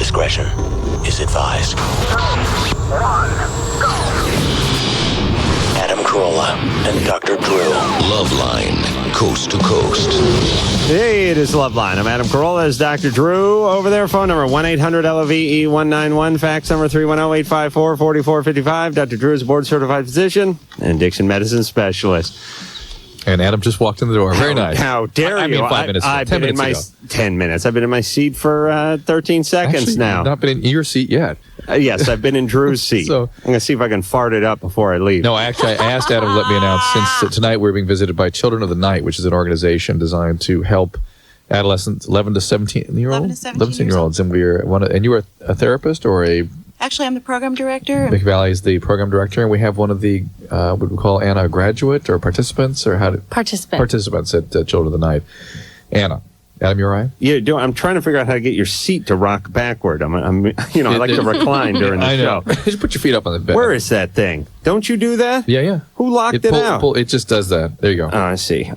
discretion is advised. 1, go! Adam Carolla and Dr. Drew. LoveLine, coast to coast. Hey, it is LoveLine. I'm Adam Carolla. It's Dr. Drew over there. Phone number 1-800-LOVE-191. Fax number 310-854-4455. Dr. Drew is a board-certified physician and addiction medicine specialist. And Adam just walked in the door. Very nice. How dare you? I mean, 5 minutes. I've 10 been minutes in my ago. 10 minutes. I've been in my seat for 13 seconds Actually, now. You've not been in your seat yet. Yes, I've been in Drew's seat. So- I'm going to see if I can fart it up before I leave. No, actually, I asked Adam to let me announce, since tonight we're being visited by Children of the Night, which is an organization designed to help adolescents, 11 to 17-year-olds. 11 to 17-year-olds. And and you were a therapist or a... Actually, I'm the program director. Vicki Balet is the program director, and we have one of the, what we call Anna, a graduate or participants, or how to... Participants at Children of the Night. Anna. Adam, you all right? Yeah, I'm trying to figure out how to get your seat to rock backward. I like to recline during the I know. show. Just put your feet up on the bed. Where is that thing? Don't you do that? Yeah. Who locked it out? It just does that. There you go. Oh, I see.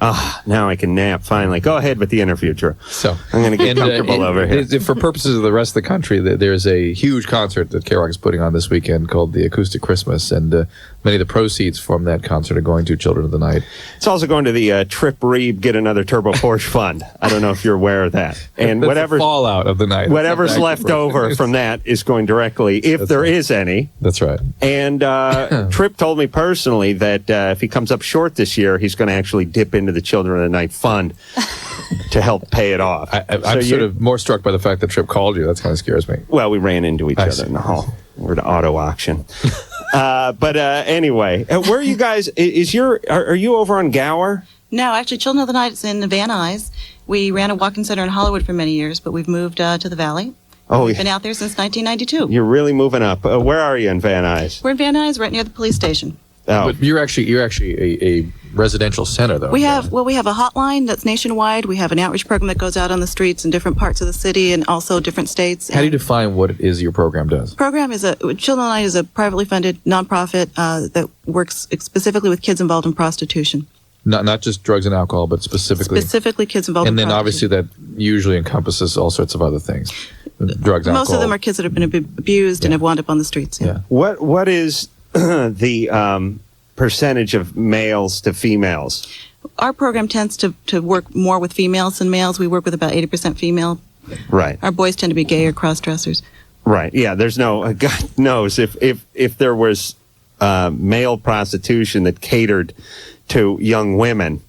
Now I can nap finally. Go ahead with the interview, Drew. So I'm going to get comfortable over here. For purposes of the rest of the country, there's a huge concert that KNRK is putting on this weekend called the Acoustic Christmas, and many of the proceeds from that concert are going to Children of the Night. It's also going to the Trip Reeb Get Another Turbo Porsche Fund. I don't know if you're aware of that. And That's whatever the fallout of the night. Whatever's left over from that is going directly, if there is any. That's right. And Tripp told me personally that if he comes up short this year, he's going to actually dip into the Children of the Night Fund to help pay it off. I'm sort of more struck by the fact that Tripp called you. That kind of scares me. Well, we ran into each other in the hall. We're at auto auction. But anyway, where are you guys? Are you over on Gower? No, actually, Children of the Night is in Van Nuys. We ran a walk-in center in Hollywood for many years, but we've moved to the Valley. Oh, We've been out there since 1992. You're really moving up. Where are you in Van Nuys? We're in Van Nuys, right near the police station. Oh. But you're actually a residential center, though. We have a hotline that's nationwide. We have an outreach program that goes out on the streets in different parts of the city and also different states. How do you define what it is your program does? Children of the Night is a privately funded nonprofit that works specifically with kids involved in prostitution. Not just drugs and alcohol, but specifically kids involved in prostitution. And then obviously that usually encompasses all sorts of other things. Drugs, alcohol. Most of them are kids that have been abused and have wound up on the streets. Yeah. What is the percentage of males to females? Our program tends to work more with females than males. We work with about 80% female. Right. Our boys tend to be gay or cross-dressers. Right. Yeah. There's no. God knows if there was male prostitution that catered to young women,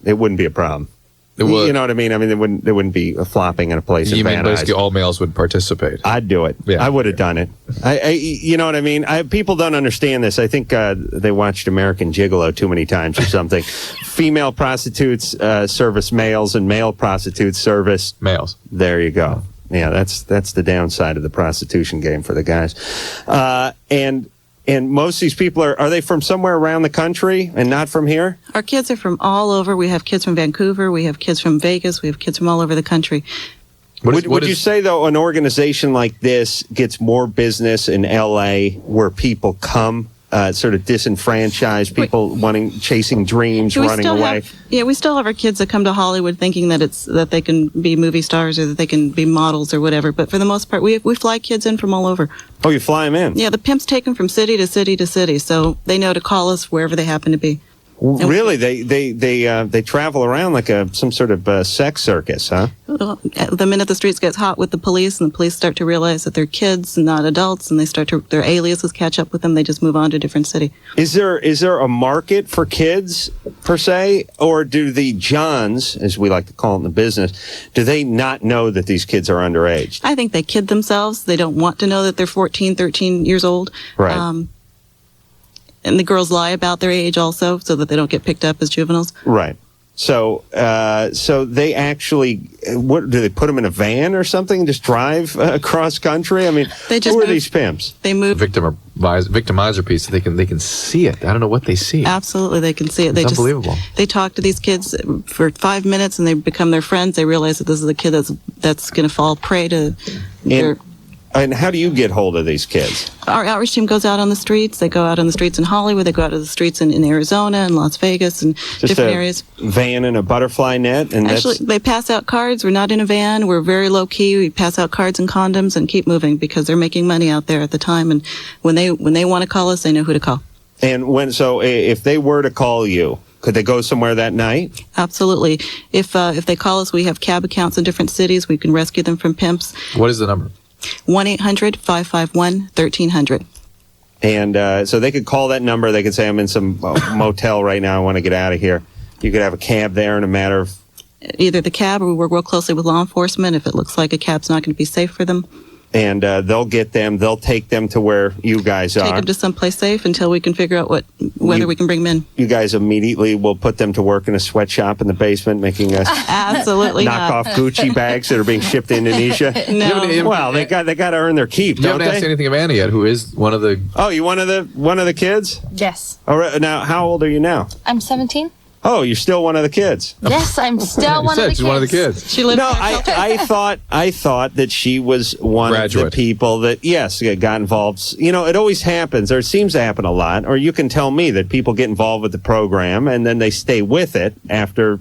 it wouldn't be a problem. It would. You know what I mean? I mean, there wouldn't be a flopping in a place. You in mean Van basically Nuys. all males would participate? I'd do it. Yeah. I would have done it. You know what I mean? People don't understand this. I think they watched American Gigolo too many times or something. Female prostitutes service males, and male prostitutes service Males. There you go. Yeah, that's the downside of the prostitution game for the guys. And most of these people are they from somewhere around the country and not from here? Our kids are from all over. We have kids from Vancouver. We have kids from Vegas. We have kids from all over the country. Would you say, though, an organization like this gets more business in L.A. where people come, sort of disenfranchised, people chasing dreams, running away? We still have our kids that come to Hollywood thinking that they can be movie stars or that they can be models or whatever. But for the most part, we fly kids in from all over. Oh, you fly them in? Yeah, the pimps take them from city to city to city, so they know to call us wherever they happen to be. Really? They travel around like some sort of sex circus, huh? The minute the streets get hot with the police and the police start to realize that they're kids and not adults and their aliases catch up with them, they just move on to a different city. Is there a market for kids per se, or do the Johns, as we like to call it in the business, do they not know that these kids are underage? I think they kid themselves. They don't want to know that they're 14, 13 years old. Right. And the girls lie about their age also so that they don't get picked up as juveniles. Right. So they actually, what do they put them in a van or something and just drive across country? I mean, who are these pimps? They move. Victimizer piece. They can see it. I don't know what they see. Absolutely, they can see it. It's unbelievable. They talk to these kids for 5 minutes and they become their friends. They realize that this is a kid that's going to fall prey to their And how do you get hold of these kids? Our outreach team goes out on the streets. They go out on the streets in Hollywood. They go out on the streets in Arizona and Las Vegas and different areas. Van and a butterfly net? And actually, they pass out cards. We're not in a van. We're very low key. We pass out cards and condoms and keep moving because they're making money out there at the time. And when they want to call us, they know who to call. And if they were to call you, could they go somewhere that night? Absolutely. If they call us, we have cab accounts in different cities. We can rescue them from pimps. What is the number? 1-800-551-1300. And so they could call that number. They could say, I'm in some motel right now. I want to get out of here. You could have a cab there in a matter of... Either the cab or we work real closely with law enforcement if it looks like a cab's not going to be safe for them. And they'll get them. They'll take them to where you guys are. Take them to someplace safe until we can figure out whether we can bring them in. You guys immediately will put them to work in a sweatshop in the basement, making us absolutely knock off Gucci bags that are being shipped to Indonesia. No. Well, they got to earn their keep. You haven't asked anything of Anna yet, who is one of the... Oh, you one of the kids? Yes. All right. Now, how old are you now? I'm 17. Oh, you're still one of the kids. Yes, I'm still one of the kids. She's one of the kids. She lives. No, I thought that she was one of the people that got involved. You know, it always happens, or it seems to happen a lot. Or you can tell me that people get involved with the program and then they stay with it after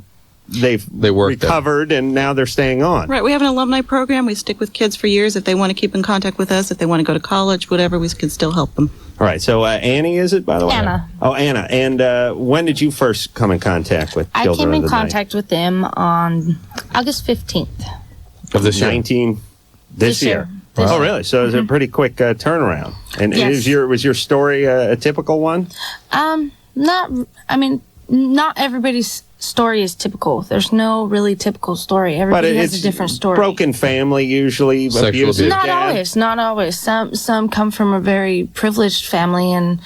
they recovered and now they're staying on. Right. We have an alumni program. We stick with kids for years. If they want to keep in contact with us, if they want to go to college, whatever, we can still help them. All right. So Annie, is it, by the way? Anna. Oh, Anna. And when did you first come in contact with I Children came in of the contact with them on August 15th. Of this year? This year. This Oh, year. really? So it was a pretty quick turnaround. And Yes. was your story a typical one? Not everybody's story is typical. There's no really typical story. Everybody has a different story. Broken family, usually. Sexual abuse. Not always. Some come from a very privileged family, and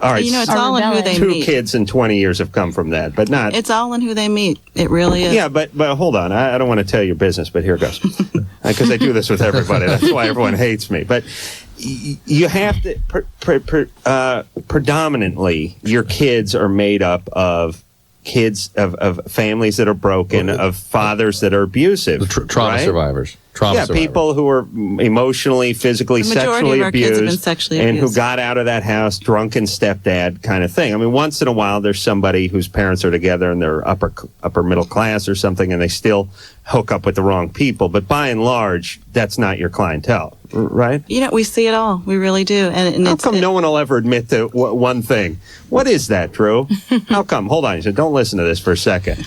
all right. It's all in who they Two meet. kids in 20 years have come from that, but not. It's all in who they meet. It really is. Yeah, but hold on. I don't want to tell your business, but here it goes. Because I do this with everybody. That's why everyone hates me. But you have to predominantly your kids are made up of kids of families that are broken, of fathers that are abusive, trauma survivors. People who are emotionally, physically, The majority sexually of our kids have been abused, sexually and abused. who got out of that house drunken stepdad kind of thing. I mean, once in a while, there's somebody whose parents are together and they're upper middle class or something, and they still hook up with the wrong people. But by and large, that's not your clientele, right? We see it all. We really do. And How come no one will ever admit to one thing? What is that, Drew? How come? Hold on. You said, don't listen to this for a second.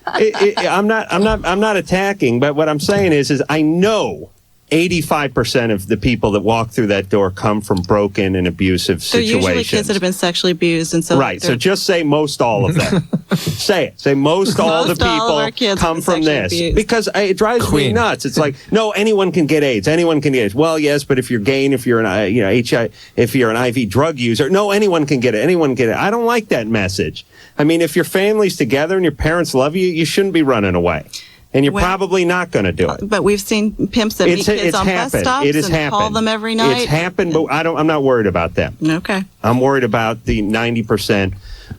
I'm not attacking, but what I'm saying is I know 85% of the people that walk through that door come from broken and abusive They're situations. usually kids that have been sexually abused, and so Right. So just say most all of them. Say it. Say most all the Most all of our people kids come have from been this sexually abused. because it drives me Queen. nuts. It's like, no, anyone can get AIDS. Anyone can get AIDS. Well, yes, but if you're gay and if you're an HIV, if you're an IV drug user, no, anyone can get it. Anyone can get it. I don't like that message. I mean, if your family's together and your parents love you, you shouldn't be running away. And you're probably not going to do it. But we've seen pimps that meet kids on bus stops It has and happened. call them every night. It's happened, but I'm not worried about them. Okay. I'm worried about the 90%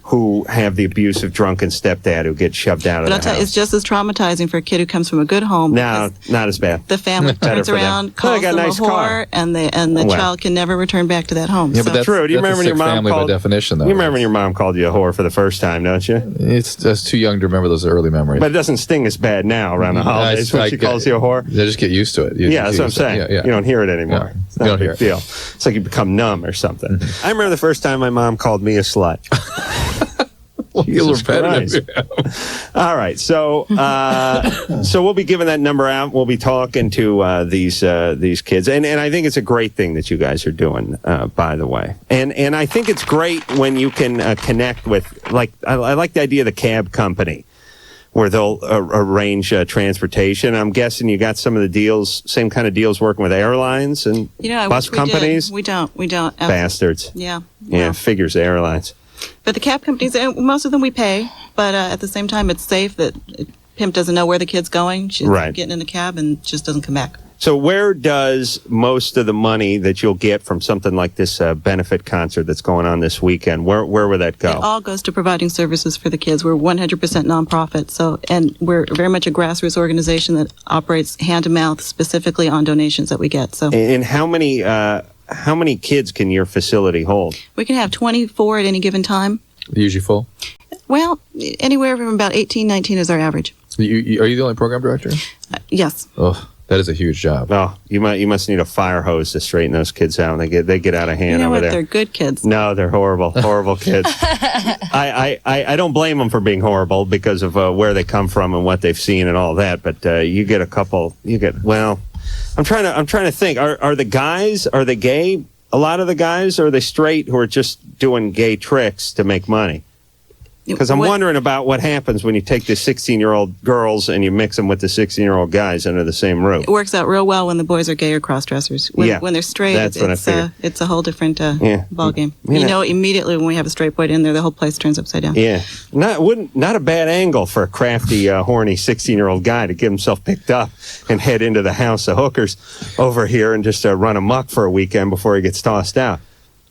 who have the abusive drunken stepdad who gets shoved out of But the I'll tell you, house. it's just as traumatizing for a kid who comes from a good home. No, not as bad. The family Better turns for them. around, They calls got a them nice a whore, car. and the Well. child can never return back to that home. Yeah, So- but that's True. Do you that's remember a when your sick mom family called? by definition, though. You remember when your mom called you a whore for the first time, don't you? It's just too young to remember those early memories. But it doesn't sting as bad now around the holidays when she calls you a whore. They just get used to it. Yeah, that's what I'm saying. Yeah. You don't hear it anymore. Yeah. It's not You a don't big hear it. deal. It's like you become numb or something. I remember the first time my mom called me a slut. You're Jesus repetitive. All right, so we'll be giving that number out. We'll be talking to these kids, and I think it's a great thing that you guys are doing. By the way, and I think it's great when you can connect with I like the idea of the cab company, where they'll arrange transportation. I'm guessing you got some of the deals, same kind of deals, working with airlines and I bus wish we did. companies. We don't. Bastards. Yeah. Yeah, Well, figures airlines. But the cab companies, most of them we pay, but at the same time, it's safe that pimp doesn't know where the kid's going. She's Right. getting in the cab and just doesn't come back. So where does most of the money that you'll get from something like this benefit concert that's going on this weekend, where would that go? It all goes to providing services for the kids. We're 100% nonprofit, and we're very much a grassroots organization that operates hand to mouth specifically on donations that we get. So, and how many kids can your facility hold? We can have 24 at any given time. Usually full? Well, anywhere from about 18, 19 is our average. Are you the only program director? Yes. Oh, that is a huge job. Oh, you must need a fire hose to straighten those kids out. They get out of hand You know over what? there. They're good kids. No, they're horrible kids. I don't blame them for being horrible because of where they come from and what they've seen and all that. But you get a couple. I'm trying to think. Are the guys? Are they gay? A lot of the guys, or are they straight who are just doing gay tricks to make money? Because I'm wondering about what happens when you take the 16-year-old girls and you mix them with the 16-year-old guys under the same roof. It works out real well when the boys are gay or cross-dressers. When they're straight, it's a whole different ballgame. You know immediately when we have a straight boy in there, the whole place turns upside down. Yeah. Not a bad angle for a crafty, horny 16-year-old guy to get himself picked up and head into the house of hookers over here and just run amok for a weekend before he gets tossed out.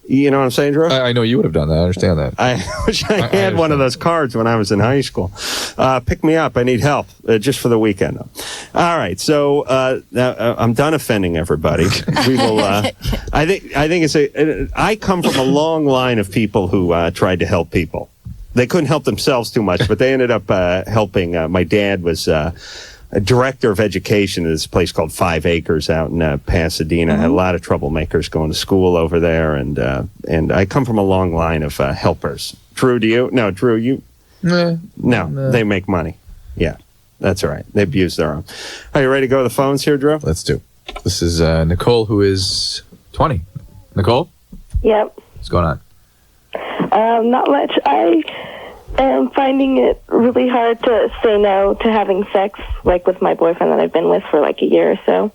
You know what I'm saying, Drew? I know you would have done that. I understand that. I wish I had one of those cards when I was in high school. Pick me up. I need help just for the weekend. All right. So I'm done offending everybody. We will. I think I come from a long line of people who tried to help people. They couldn't help themselves too much, but they ended up helping. My dad was a director of education at this place called 5 Acres out in Pasadena. Had a lot of troublemakers going to school over there, and I come from a long line of helpers. Drew, do you? No, Drew, you? No, they make money. Yeah, that's all right. They abuse their own. Are you ready to go to the phones here, Drew? Let's do. This is Nicole, who is 20. Nicole? Yep. What's going on? Not much. I am finding it really hard to say no to having sex, like with my boyfriend that I've been with for like a year or so.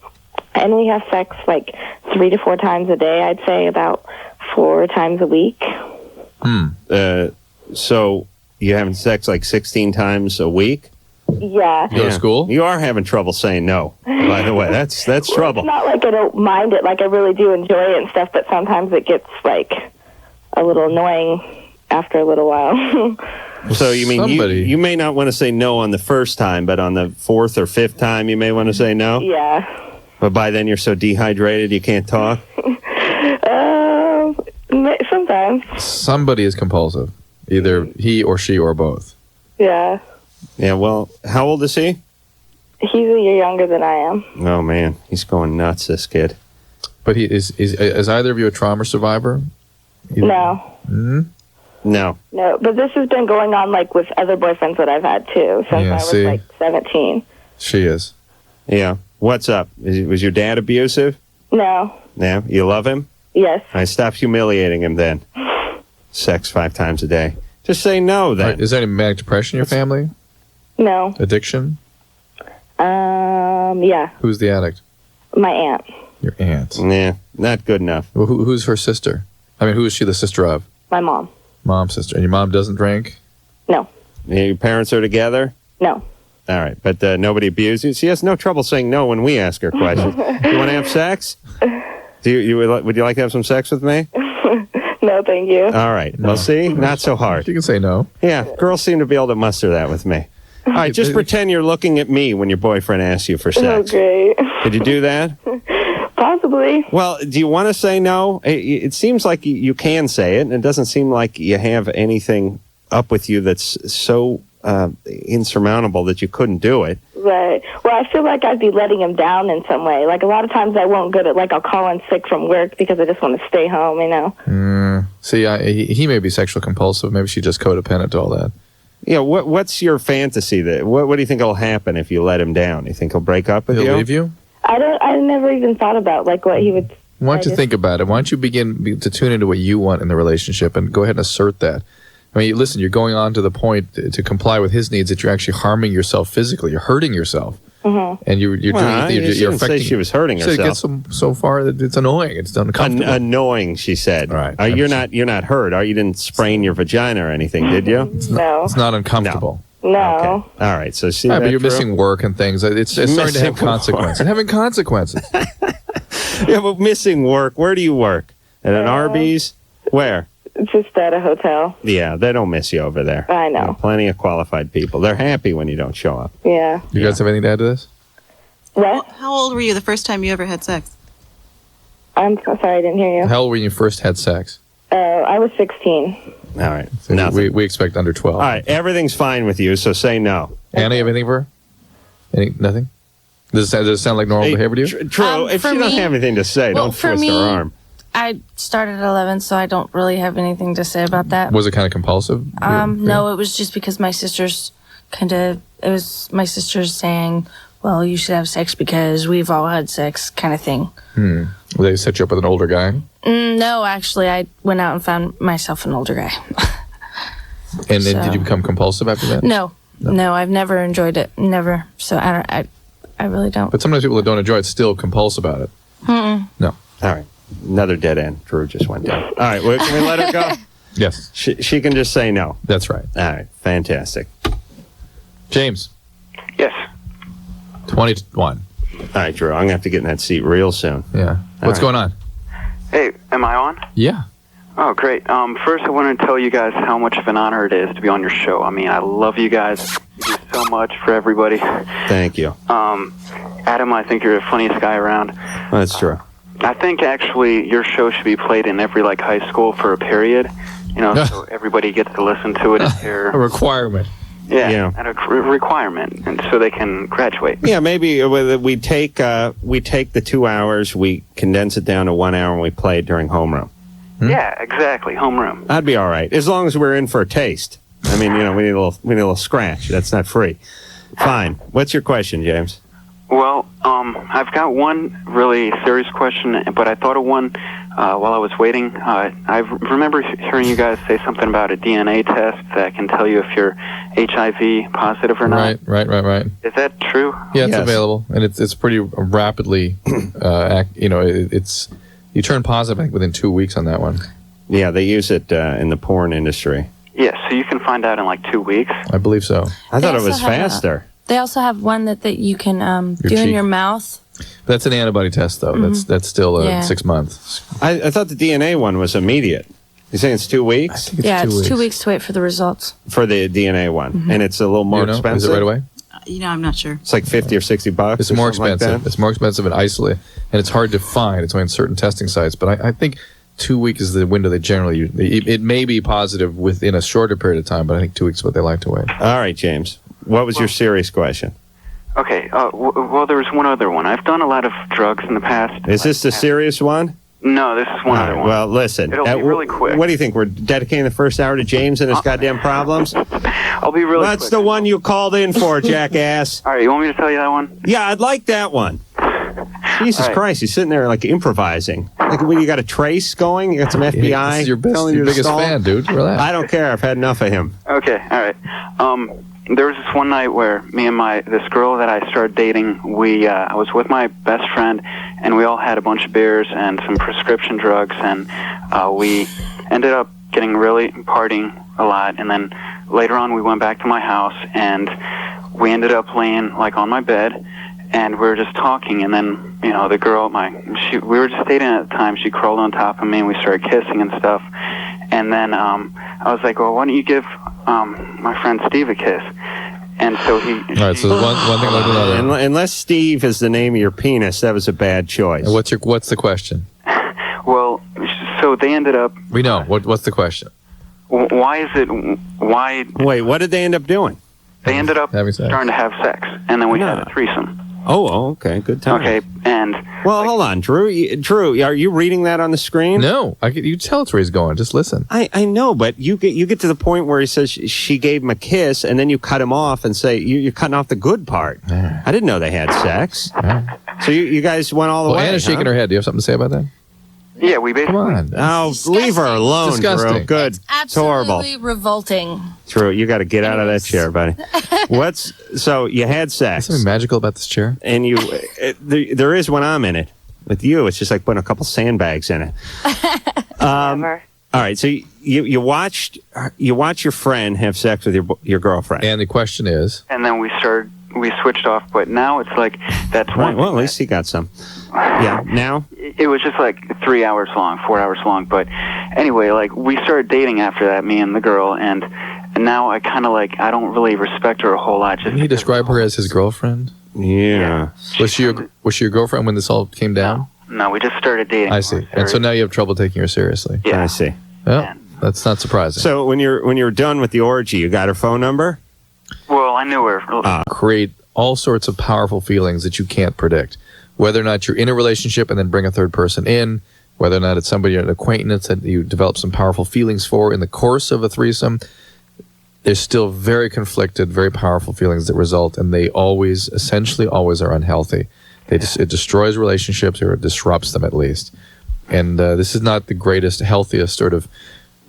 And we have sex like 3 to 4 times a day. I'd say about 4 times a week. So you're having sex like 16 times a week? Yeah. You go to school? You are having trouble saying no, by the way. That's trouble. It's not like I don't mind it. Like I really do enjoy it and stuff, but sometimes it gets like a little annoying after a little while. So you mean you may not want to say no on the first time, but on the 4th or 5th time you may want to say no? Yeah. But by then you're so dehydrated you can't talk? Sometimes. Somebody is compulsive. Either he or she or both. Yeah. Yeah, well, how old is he? He's a year younger than I am. Oh, man. He's going nuts, this kid. But he is either of you a trauma survivor? No. Hmm? No. No, but this has been going on like with other boyfriends that I've had too since I was like 17. She is. Yeah. What's up? Was your dad abusive? No. Yeah. You love him? Yes. I stopped humiliating him then. Sex 5 times a day. Just say no then. Right. Is there any manic depression in your family? No. Addiction? Yeah. Who's the addict? My aunt. Your aunt. Yeah, not good enough. Well, who's her sister? I mean, who is she the sister of? My mom. Mom's sister. And your mom doesn't drink? No. Your parents are together? No. All right, but nobody abuses you? She has no trouble saying no when we ask her questions. You want to have sex? Would you like to have some sex with me? No, thank you. All right. Well, see? Not so hard. You can say no. Yeah, girls seem to be able to muster that with me. All right, just pretend you're looking at me when your boyfriend asks you for sex. Oh, great. Could you do that? Possibly. Well, do you want to say no? It seems like you can say it, and it doesn't seem like you have anything up with you that's so insurmountable that you couldn't do it. Right. Well, I feel like I'd be letting him down in some way. Like a lot of times I won't go to, like I'll call in sick from work because I just want to stay home, you know. See, he may be sexual compulsive. Maybe she's just codependent to all that. Yeah, what's your fantasy? What do you think will happen if you let him down? You think he'll break up with you? He'll leave you? I never even thought about like what he would. Why don't you think about it? Why don't you begin to tune into what you want in the relationship and go ahead and assert that? I mean, listen, you're going on to the point to comply with his needs that you're actually harming yourself physically. You're hurting yourself. Mm-hmm. And you're affecting. Say she was hurting herself. It gets so far that it's annoying. It's uncomfortable. Annoying, she said. All right. You're not hurt. You didn't sprain your vagina or anything, did you? No. It's not uncomfortable. No. Okay. All right. So see Yeah, that, but you're Drew? missing work and things. It's starting to have Missing consequences. It's having consequences. Yeah, but missing work. Where do you work? At an Arby's? Where? Just at a hotel. Yeah, they don't miss you over there. I know. You know, plenty of qualified people. They're happy when you don't show up. Yeah. You guys have anything to add to this? What? How old were you the first time you ever had sex? I'm so sorry, I didn't hear you. How old were you when you first had sex? I was 16. All right. So Nothing. we expect under 12. All right. Everything's fine with you, so say no. Anna, you have anything for her? Nothing? Does it sound like normal behavior to you? True. If for you don't me- have anything to say, well, don't for twist me- her arm. I started at 11, so I don't really have anything to say about that. Was it kind of compulsive? No, it was just because my sister's my sister's saying, well, you should have sex because we've all had sex kind of thing. They set you up with an older guy? No, actually, I went out and found myself an older guy. And then So- did you become compulsive after that? No, I've never enjoyed it. Never. So I really don't. But sometimes people that don't enjoy it still compulse about it. No. All right. Another dead end. Drew just went down. All right. Well, can we let her go? Yes, She can just say no. that's right. All right. Fantastic. James, Yes. 21. All right, Drew. I'm going to have to get in that seat real soon. Yeah. What's right. going on? Hey, am I on? Yeah. Oh, great. First, I want to tell you guys how much of an honor it is to be on your show. I mean, I love you guys. You do so much for everybody. Thank you. Adam, I think you're the funniest guy around. That's true. I think actually your show should be played in every high school for a period. You know, so everybody gets to listen to it at A their requirement. Yeah. at a requirement, and so they can graduate. Yeah, maybe we take the 2 hours, we condense it down to 1 hour, and we play it during homeroom. Yeah, exactly. Homeroom. That'd be all right, as long as we're in for a taste. I mean, we need a little scratch. That's not free. Fine. What's your question, James? Well, I've got one really serious question, but I thought of one while I was waiting. I remember hearing you guys say something about a DNA test that can tell you if you're HIV positive or not. Right. Is that true? Yeah, it's Yes. available, and it's pretty rapidly. It's you turn positive, I think, within 2 weeks on that one. Yeah, they use it in the porn industry. Yes, so you can find out in 2 weeks. I believe so. I thought it also was have a- faster. They also have one that you can do cheek. in your mouth. That's an antibody test, though. That's still Yeah. 6 months. I thought the DNA one was immediate. You saying it's 2 weeks It's 2 weeks to wait for the results. for the DNA one, and it's a little more You know? expensive. Is it right away? I'm not sure. It's like $50 or $60. It's or more something like expensive. that. It's more expensive in isolate, and it's hard to find. It's only in certain testing sites. But I think 2 weeks is the window they generally use. It may be positive within a shorter period of time, but I think 2 weeks is what they like to wait. All right, James. What was your serious question? Okay, well, there was one other one. I've done a lot of drugs in the past. Is this the serious one? No, this is one All other right, one. well, listen. It'll be really quick. What do you think? We're dedicating the first hour to James and his goddamn problems? I'll be really That's quick. the one you called in for, jackass. All right, you want me to tell you that one? Yeah, I'd like that one. Jesus All right. Christ, he's sitting there improvising. Like when you got a trace going, you got some FBI. This is your telling you to biggest stall. fan, dude. Relax. I don't care. I've had enough of him. Okay, all right. There was this one night where me and this girl that I started dating, I was with my best friend, and we all had a bunch of beers and some prescription drugs, and we ended up getting really partying a lot, and then later on we went back to my house, and we ended up laying on my bed, and we were just talking, and then the girl, we were just dating at the time. She crawled on top of me, and we started kissing and stuff. And then I was like, well, why don't you give my friend Steve a kiss? And so he. All right, so one thing led to another. Unless Steve is the name of your penis, that was a bad choice. And what's the question? Well, so they ended up. We know. What's the question? Why is it? Why Wait, what did they end up doing? they ended up Having sex. starting to have sex, and then we No. had a threesome. Oh, okay. Good time. Okay, and Well, hold on, Drew. Drew, are you reading that on the screen? No, you tell us where he's going. Just listen. I know, but you get to the point where he says she gave him a kiss, and then you cut him off and say you're cutting off the good part. I didn't know they had sex. So you guys went all the Well, way. Anna's shaking her head. Do you have something to say about that? yeah, we basically. Come on. Oh, leave her alone, Disgusting. Drew. Good. It's horrible. Absolutely revolting. Drew, you got to get out of that chair, buddy. So you had sex, Something magical about this chair? and there is when I'm in it. With you, it's just like putting a couple sandbags in it. Never. All right, so you watched your friend have sex with your girlfriend. And the question is? And then we switched off, but now it's like that's Right, one. well, at least he got some. Yeah, now? It was just like 3 hours long, 4 hours long. But anyway, like we started dating after that, me and the girl, and now I kind of like I don't really respect her a whole lot. Just Didn't he describe her as his girlfriend? Yeah. Was she your girlfriend when this all came down? No, we just started dating. I see. And so now you have trouble taking her seriously. Yeah. I see. Well, that's not surprising. So when you're done with the orgy, you got her phone number? Well, I knew her. Create all sorts of powerful feelings that you can't predict. Whether or not you're in a relationship and then bring a third person in, whether or not it's somebody, an acquaintance that you develop some powerful feelings for in the course of a threesome, there's still very conflicted, very powerful feelings that result, and they essentially always are unhealthy. It destroys relationships, or it disrupts them at least. And this is not the greatest, healthiest sort of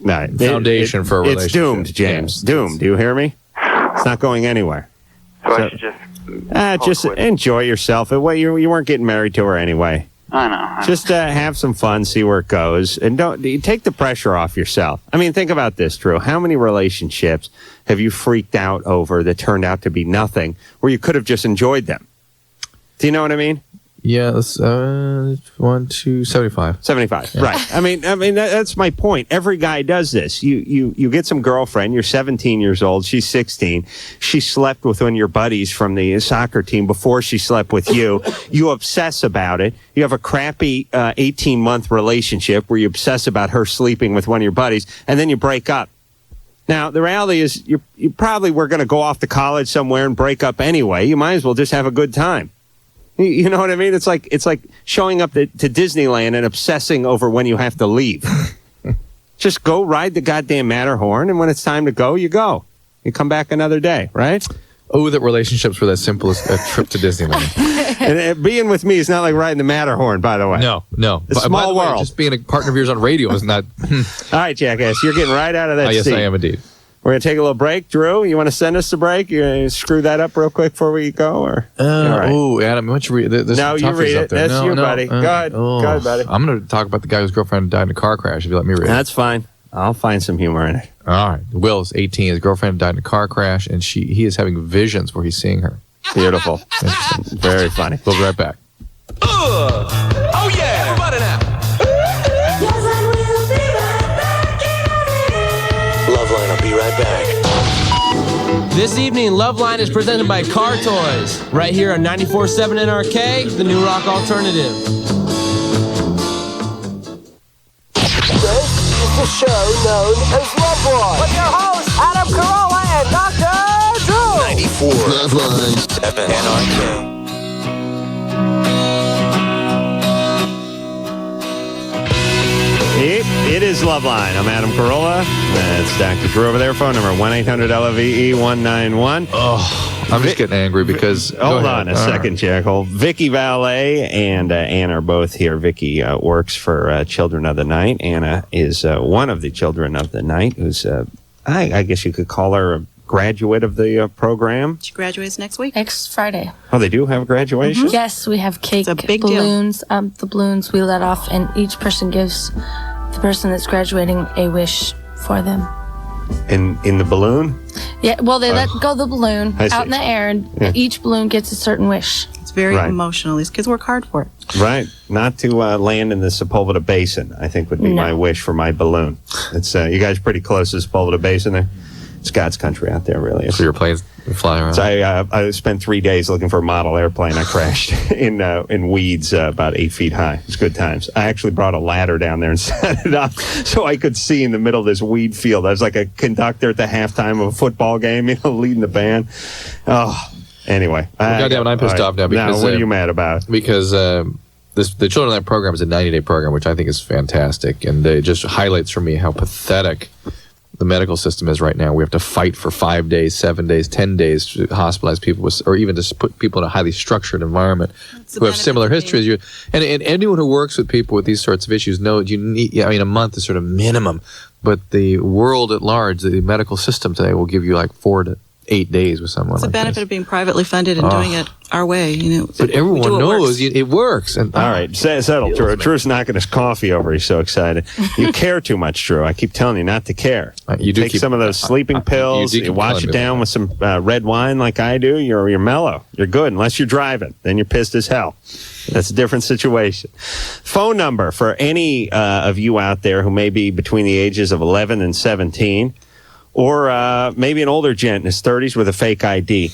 foundation for a relationship. It's doomed, James. Yeah. Doomed. Do you hear me? It's not going anywhere. So I should just enjoy yourself. You weren't getting married to her anyway. I know. Just have some fun, see where it goes, and don't take the pressure off yourself. I mean, think about this, Drew. How many relationships have you freaked out over that turned out to be nothing, where you could have just enjoyed them? Do you know what I mean? Yeah, that's 75. 75, yeah. Right. I mean, that's my point. Every guy does this. You get some girlfriend. You're 17 years old. She's 16. She slept with one of your buddies from the soccer team before she slept with you. You obsess about it. You have a crappy 18-month relationship where you obsess about her sleeping with one of your buddies, and then you break up. Now, the reality is you probably were going to go off to college somewhere and break up anyway. You might as well just have a good time. You know what I mean? It's like showing up to Disneyland and obsessing over when you have to leave. Just go ride the goddamn Matterhorn, and when it's time to go, you go. You come back another day, right? Oh, that relationships were that simple as a trip to Disneyland. And being with me is not like riding the Matterhorn, by the way. No. It's a small world. Just being a partner of yours on radio is not... All right, jackass, you're getting right out of that Yes, seat. I am indeed. We're going to take a little break. Drew, you want to send us a break? You gonna screw that up real quick before we go? Or all right. Oh, Adam, why don't you read it? No, you read it. That's you, buddy. Go ahead. Go ahead, buddy. I'm going to talk about the guy whose girlfriend died in a car crash, if you let me read it. That's fine. I'll find some humor in it. All right. Will is 18. His girlfriend died in a car crash, and he is having visions where he's seeing her. Beautiful. Interesting. Very funny. We'll be right back. Oh yeah, everybody now. LoveLine, I'll be right back. This evening, LoveLine is presented by Car Toys, right here on 94.7 KNRK, the new rock alternative. This is the show known as LoveLine. With your hosts, Adam Carolla and Dr. Drew. 94 LoveLine 7 KNRK. It is LoveLine. I'm Adam Carolla. That's Dr. Drew over there. Phone number 1-800-LOVE-191. Oh, I'm just getting angry because... Hold on a second, Jack. Vicki Balet and Anna are both here. Vicki works for Children of the Night. Anna is one of the Children of the Night, who's, I guess you could call her a graduate of the program. She graduates next week. Next Friday. Oh, they do have a graduation? Yes, we have cake, It's a big deal. balloons. The balloons we let off, and each person gives the person that's graduating a wish for them. In the balloon? Yeah, well, they let go the balloon I see. out in the air, and each balloon gets a certain wish. It's very Right. emotional. These kids work hard for it. Right. Not to land in the Sepulveda Basin, I think would be No. my wish for my balloon. It's you guys pretty close to the Sepulveda Basin there? It's God's country out there, really. So your planes fly around. So I spent 3 days looking for a model airplane. I crashed in weeds about 8 feet high. It's good times. I actually brought a ladder down there and set it up so I could see in the middle of this weed field. I was like a conductor at the halftime of a football game, leading the band. Oh, anyway. Goddamn, I'm pissed off now because... Now, what are you mad about? Because the Children of the Night program is a 90-day program, which I think is fantastic. And it just highlights for me how pathetic the medical system is right now. We have to fight for 5 days, 7 days, 10 days to hospitalize people or even just put people in a highly structured environment who have similar histories. And anyone who works with people with these sorts of issues knows you need, a month is sort of minimum, but the world at large, the medical system today will give you like 4 to 8 days with someone It's a like benefit this. of being privately funded and doing it our way. You know, But everyone we do what knows works. it works. And, All right, settle, Drew. Drew's knocking his coffee over. He's so excited. You care too much, Drew. I keep telling you not to care. You do take keep- some of those sleeping pills. you do You keep wash telling it me down that. with some red wine, like I do. You're mellow. You're good, unless you're driving. Then you're pissed as hell. That's a different situation. Phone number for any of you out there who may be between the ages of 11 and 17, or maybe an older gent in his 30s with a fake ID.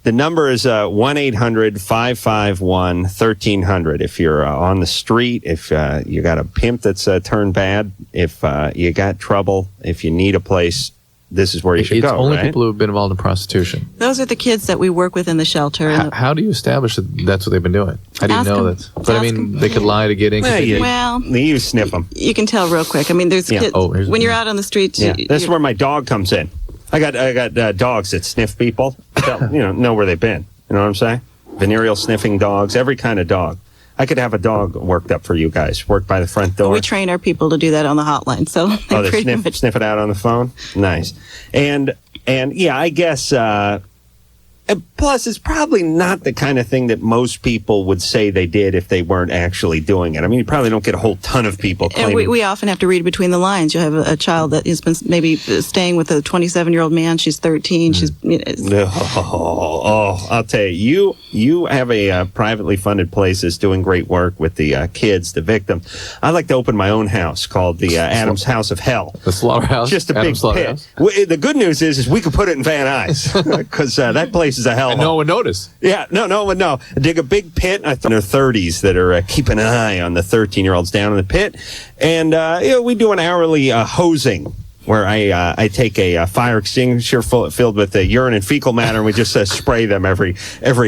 The number is 1-800-551-1300. If you're on the street, if you got a pimp that's turned bad, if you got trouble, if you need a place, this is where you should it's go, only right? people who have been involved in prostitution. Those are the kids that we work with in the shelter. How do you establish that that's what they've been doing? How do you Ask know them. that? But I Ask mean, them. they could lie to get in. Well, you sniff them. You can tell real quick. I mean, there's Yeah. kids. Oh, here's- When you're out on the streets, Yeah, you- this is you- where my dog comes in. I got dogs that sniff people. Know where they've been. You know what I'm saying? Venereal sniffing dogs, every kind of dog. I could have a dog worked up for you guys, worked by the front door. we train our people to do that on the hotline. So Oh, they pretty much. sniff it out on the phone? Nice. And yeah, I guess, and plus, it's probably not the kind of thing that most people would say they did if they weren't actually doing it. I mean, you probably don't get a whole ton of people And claiming. we often have to read between the lines. You'll have a child that has been maybe staying with a 27-year-old man. She's 13. She's I'll tell you, you have a privately funded place that's doing great work with the kids, the victims. I like to open my own house called the Adam's House of Hell. The slaughterhouse? Just a Adam's big pit. slaughterhouse? The good news is we could put it in Van Nuys because that place is a hell. And no one would notice. Yeah, no one would know. Dig a big pit. I think in their 30s that are keeping an eye on the 13-year-olds down in the pit, and we do an hourly hosing where I take a fire extinguisher filled with urine and fecal matter, and we just spray them every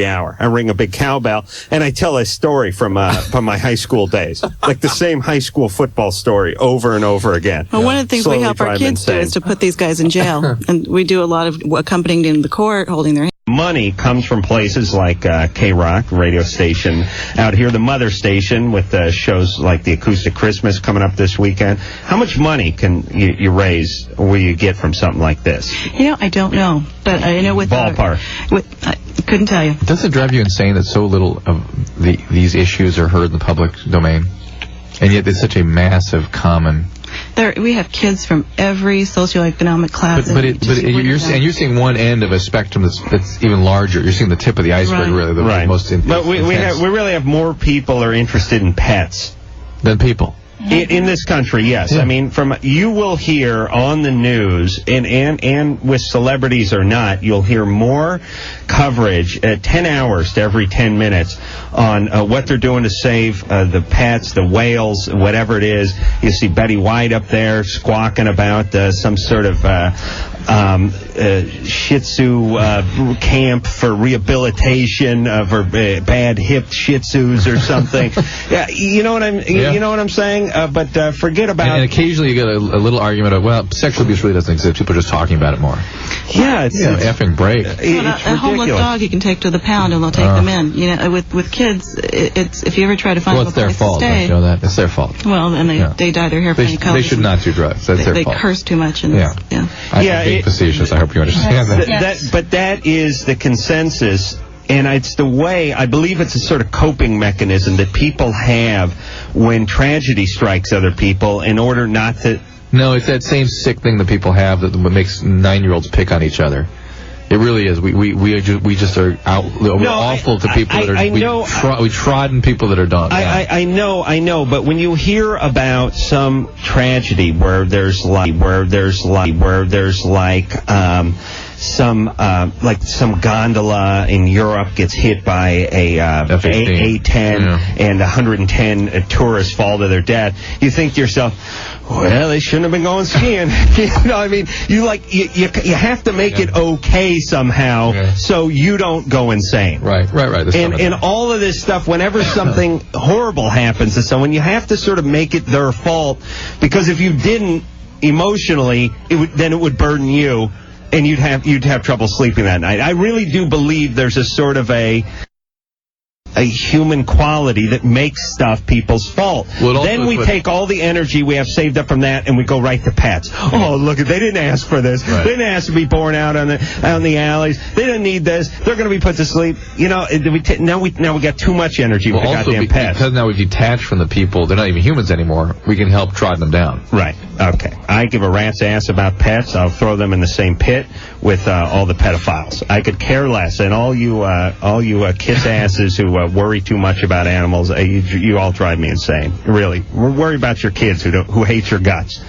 hour. I ring a big cowbell, and I tell a story from my high school days, like the same high school football story over and over again. Well, one of the things we Slowly help our drive them kids do insane. is to put these guys in jail. And we do a lot of accompanying them to the court, holding their hand. Money comes from places like KNRK radio station out here, the mother station with shows like the Acoustic Christmas coming up this weekend. How much money can you raise or you get from something like this? You know, I don't know, but I know with Ballpark. I couldn't tell you. Does it drive you insane that so little of these issues are heard in the public domain? And yet there's such a massive common... We have kids from every socioeconomic class. You're seeing one end of a spectrum that's even larger. You're seeing the tip of the iceberg, Right. really. The most But we really have more people are interested in pets than people. in this country. Yes, Yeah. I mean, you will hear on the news and with celebrities or not, you'll hear more coverage at 10 hours to every 10 minutes on what they're doing to save the pets, the whales, whatever it is. You see Betty White up there squawking about some sort of Shih Tzu camp for rehabilitation for bad hip Shih Tzus or something. Yeah, you know what I'm saying. But forget about. And occasionally you get a little argument of, well, sexual abuse really doesn't exist. People are just talking about it more. Yeah, it's effing break. Well, it's a homeless ridiculous. dog you can take to the pound and they'll take them in. You know, with kids, it's if you ever try to find Well, them it's a their place fault. to Don't stay. you know that? It's their fault. Well, and they dye their hair funny colors. They should not do drugs. That's their They fault. curse too much. And Yeah. I'm being facetious. I hope you understand that. But that is the consensus, and it's the way, I believe it's a sort of coping mechanism that people have when tragedy strikes other people in order not to... No, it's that same sick thing that people have that makes 9-year-olds pick on each other. It really is. We just are out. We're awful to people that are. We trodden people that are done. I know. But when you hear about some tragedy where there's some gondola in Europe gets hit by a A-10 and 110 tourists fall to their death, you think to yourself, well, they shouldn't have been going skiing. I mean, you have to make it okay somehow so you don't go insane. Right. And all of this stuff, whenever something horrible happens to someone, you have to sort of make it their fault, because if you didn't emotionally, it would burden you, and you'd have trouble sleeping that night. I really do believe there's a sort of a a human quality that makes stuff people's fault. Well, Then we take all the energy we have saved up from that and we go right to pets. Oh, look, they didn't ask for this. Right. They didn't ask to be born out on the alleys. They didn't need this. They're going to be put to sleep. You know, now we got too much energy with the goddamn pets. Because now we've detached from the people, they're not even humans anymore, we can help drive them down. Right. Okay. I give a rat's ass about pets. I'll throw them in the same pit with all the pedophiles. I could care less. And all you kiss asses who worry too much about animals, you all drive me insane. Really. We're worried about your kids who hate your guts.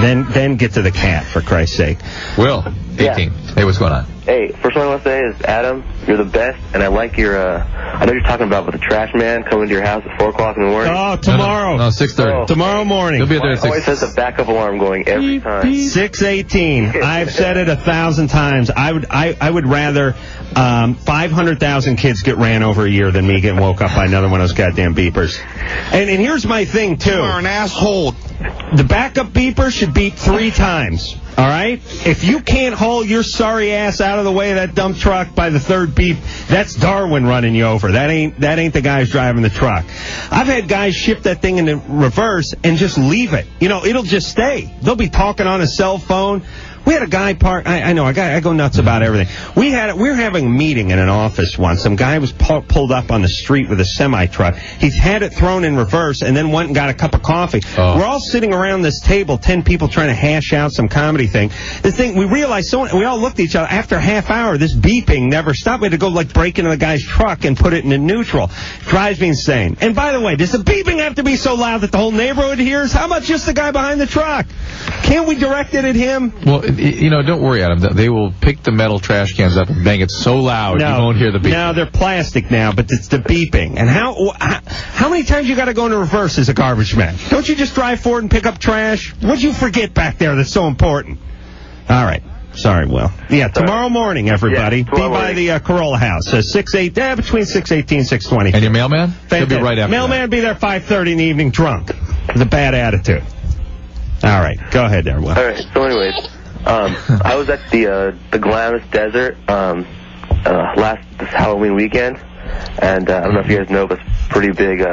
Then get to the cat, for Christ's sake. Will, 18. Hey, what's going on? Hey, first one I want to say is, Adam, you're the best, and I like your, I know you're talking about with the trash man coming to your house at 4 o'clock in the morning. Oh, tomorrow. No, 6:30. Tomorrow morning. He'll be there at 6. Always has a backup alarm going every time. 6:18. I've said it 1,000 times. I would rather 500,000 kids get ran over a year than me getting woke up by another one of those goddamn beepers. And here's my thing, too. You are an asshole. The backup beeper should beep 3 times. All right? If you can't haul your sorry ass out of the way of that dump truck by the 3rd beep, that's Darwin running you over. That ain't the guys driving the truck. I've had guys shift that thing into reverse and just leave it. You know, it'll just stay. They'll be talking on a cell phone. We had a guy park. I know. I go nuts about everything. We were having a meeting in an office once. Some guy was pulled up on the street with a semi-truck. He's had it thrown in reverse and then went and got a cup of coffee. Oh. We're all sitting around this table, 10 people trying to hash out some comedy thing. We realized, we all looked at each other. After a half hour, this beeping never stopped. We had to go break into the guy's truck and put it in neutral. Drives me insane. And by the way, does the beeping have to be so loud that the whole neighborhood hears? How about just the guy behind the truck? Can't we direct it at him? Well, you know, don't worry, Adam. They will pick the metal trash cans up and bang it so loud you won't hear the beeping. No, they're plastic now, but it's the beeping. And how many times you got to go into reverse as a garbage man? Don't you just drive forward and pick up trash? What'd you forget back there that's so important? All right. Sorry, Will. Yeah, tomorrow morning, everybody. Be by the Corolla house. Between 6:18 and 6:20. And your mailman? He'll be right after Mailman that. be there 5:30 in the evening drunk. With a bad attitude. All right. Go ahead there, Will. All right, so anyways, I was at the Glamis Desert this Halloween weekend, and I don't know if you guys know, but it's a pretty big,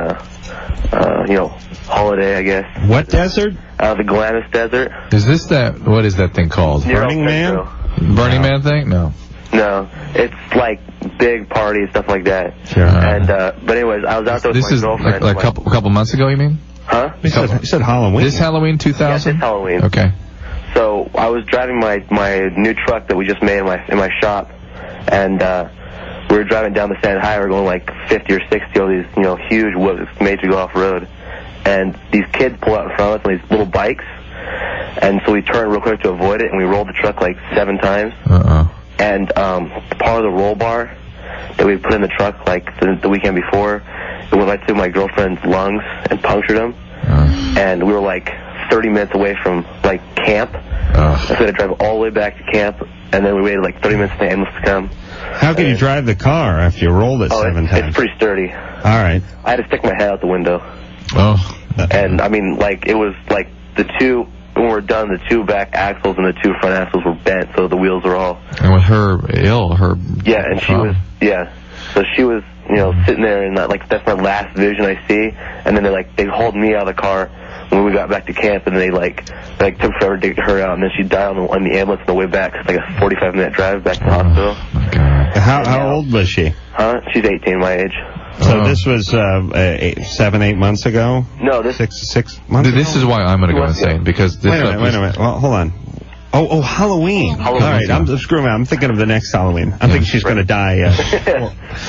holiday, I guess. What desert? The Glamis Desert. Is this what is that thing called? Burning Man? Burning Man thing? No. No, it's like big party and stuff like that. Sure. And but anyways, I was out there with my girlfriend. This is like a couple months ago, you mean? Huh? You said Halloween. This Halloween 2000? Yeah, this Halloween. Okay. So I was driving my new truck that we just made in my shop, and we were driving down the Sand Highway, going like 50 or 60 on these huge whoops made to go off road, and these kids pull out in front of us on these little bikes, and so we turned real quick to avoid it, and we rolled the truck like 7 times. And part of the roll bar that we put in the truck like the weekend before, it went right to my girlfriend's lungs and punctured them, and we were like 30 minutes away from like camp. So we had to drive all the way back to camp, and then we waited like 30 minutes for the ambulance to come. How could you drive the car after you rolled it 7 times? It's pretty sturdy. All right. I had to stick my head out the window. Oh. And I mean, like, it was like when we're done, the 2 back axles and the 2 front axles were bent, so the wheels were all. And with her Yeah, and she was, so she was, sitting there, and that's my last vision I see. And then they hauled me out of the car when we got back to camp, and they took forever to get her out, and then she died on the ambulance on the way back. It's like a 45-minute drive back to the hospital. How old was she? Huh? She's 18, my age. So this was 7-8 months ago? No, this 6 months ago? This is why I'm going to go insane, because this Wait a minute. Well, hold on. Oh, Halloween. All right, I'm screwing around. I'm thinking of the next Halloween. I'm thinking she's going to die.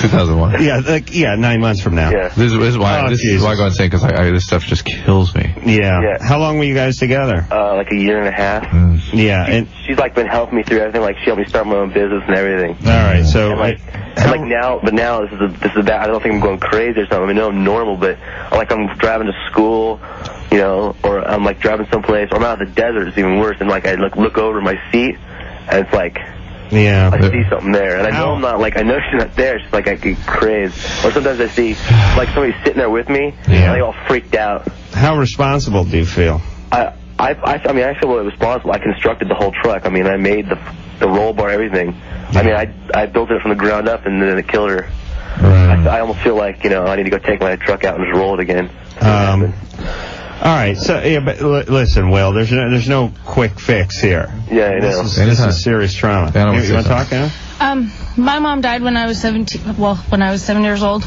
2001. Yeah, 9 months from now. Yeah. This is why I go insane, because this stuff just kills me. Yeah. How long were you guys together? Like a year and a half. Yeah, and she's been helping me through everything. Like, she helped me start my own business and everything. All right, so now this is bad. I don't think I'm going crazy or something. I mean, no, I'm normal, but I'm driving to school, or I'm driving someplace, or I'm out in the desert. It's even worse. And I look over my seat, and it's I see something there, and I know I'm not I know she's not there. It's I get crazed. Or sometimes I see somebody sitting there with me, and they all freaked out. How responsible do you feel? I mean, I feel really responsible. I constructed the whole truck. I mean, I made the roll bar, everything. I mean, I built it from the ground up, and then it killed her. I almost feel like, I need to go take my truck out and just roll it again. All right, so but listen, Will. There's no quick fix here. Yeah, I know. This is serious trauma. You want to talk, Anna? My mom died when I was 17. Well, when I was 7 years old,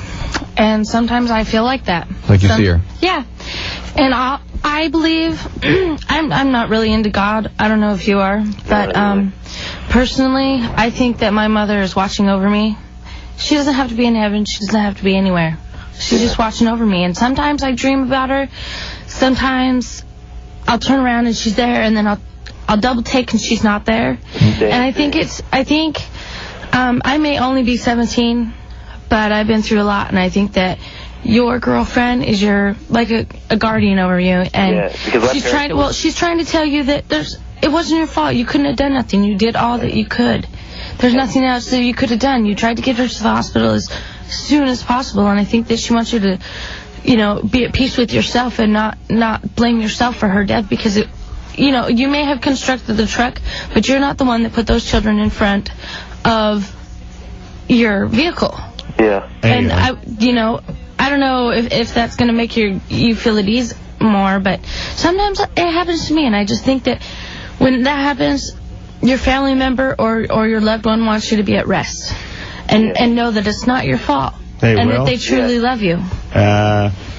and sometimes I feel like that. Like you see her. Yeah, and I believe I'm not really into God. I don't know if you are, but personally, I think that my mother is watching over me. She doesn't have to be in heaven. She doesn't have to be anywhere. She's just watching over me. And sometimes I dream about her. Sometimes I'll turn around and she's there, and then I'll double take and she's not there. And I think I may only be 17, but I've been through a lot, and I think that your girlfriend is like a guardian over you, and she's trying to tell you that it wasn't your fault. You couldn't have done nothing. You did all that you could. There's nothing else that you could have done. You tried to get her to the hospital as soon as possible, and I think that she wants you to, be at peace with yourself and not blame yourself for her death, because you may have constructed the truck, but you're not the one that put those children in front of your vehicle. Yeah. And I don't know if that's going to make you feel at ease more, but sometimes it happens to me, and I just think that when that happens, your family member or your loved one wants you to be at rest and know that it's not your fault, and that they truly love you.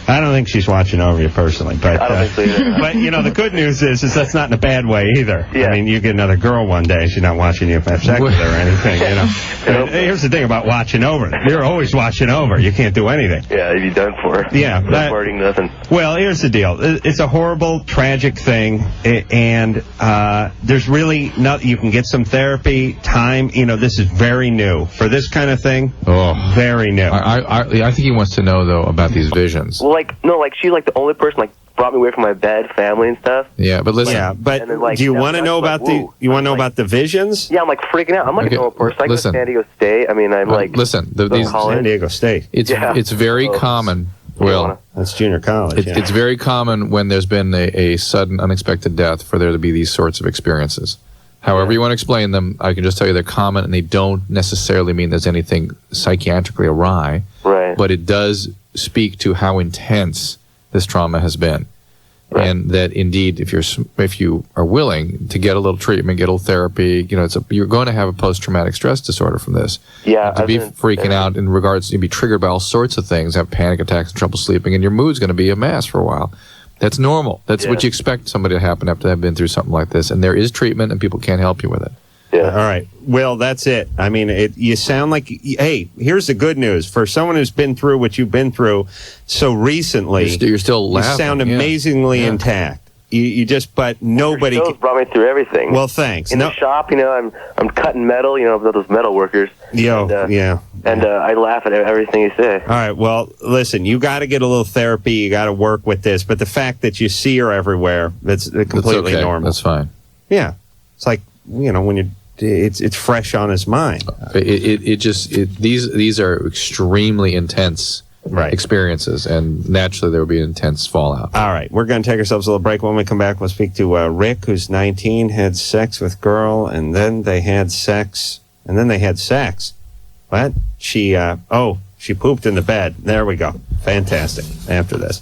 I don't think she's watching over you personally, but I don't think so either. But the good news is that's not in a bad way either. Yeah. I mean, you get another girl one day, she's not watching you have sex with her or anything. And here's the thing about watching over. You're always watching over. You can't do anything. Yeah, you'd be done for. Yeah, no flirting, nothing. Well, here's the deal. It's a horrible, tragic thing, and there's really not. You can get some therapy, time. This is very new for this kind of thing. Oh, very new. I think he wants to know though about these visions. Well, she's like the only person brought me away from my bed, family and stuff. Yeah, but listen. Yeah, but do you want to know about about the visions? Yeah, I'm freaking out. I'm like a normal person. I go to San Diego State. I mean, I'm listen. San Diego State. It's very common. Well, that's junior college. It's very common when there's been a sudden, unexpected death for there to be these sorts of experiences. However you want to explain them, I can just tell you they're common, and they don't necessarily mean there's anything psychiatrically awry. Right. But it does speak to how intense this trauma has been. Right. And that indeed, if you are willing to get a little treatment, get a little therapy, you're going to have a post-traumatic stress disorder from this. Yeah. To be freaking out in regards to be triggered by all sorts of things, have panic attacks and trouble sleeping, and your mood's going to be a mess for a while. That's normal. That's what you expect somebody to happen after they've been through something like this. And there is treatment, and people can help you with it. Yeah. All right. Well, that's it. I mean, you sound like, hey, here's the good news. For someone who's been through what you've been through so recently, you're still laughing. You sound amazingly intact. You just, but nobody brought me through everything. Well, thanks. In the shop, I'm cutting metal, those metal workers. And I laugh at everything you say. All right. Well, listen, you got to get a little therapy. You got to work with this. But the fact that you see her everywhere, that's completely normal. That's fine. Yeah. It's like, when it's fresh on his mind. These are extremely intense experiences, and naturally there will be an intense fallout. All right, we're going to take ourselves a little break. When we come back, we'll speak to Rick, who's 19, had sex with girl, and then they had sex, What? She pooped in the bed. There we go. Fantastic. After this.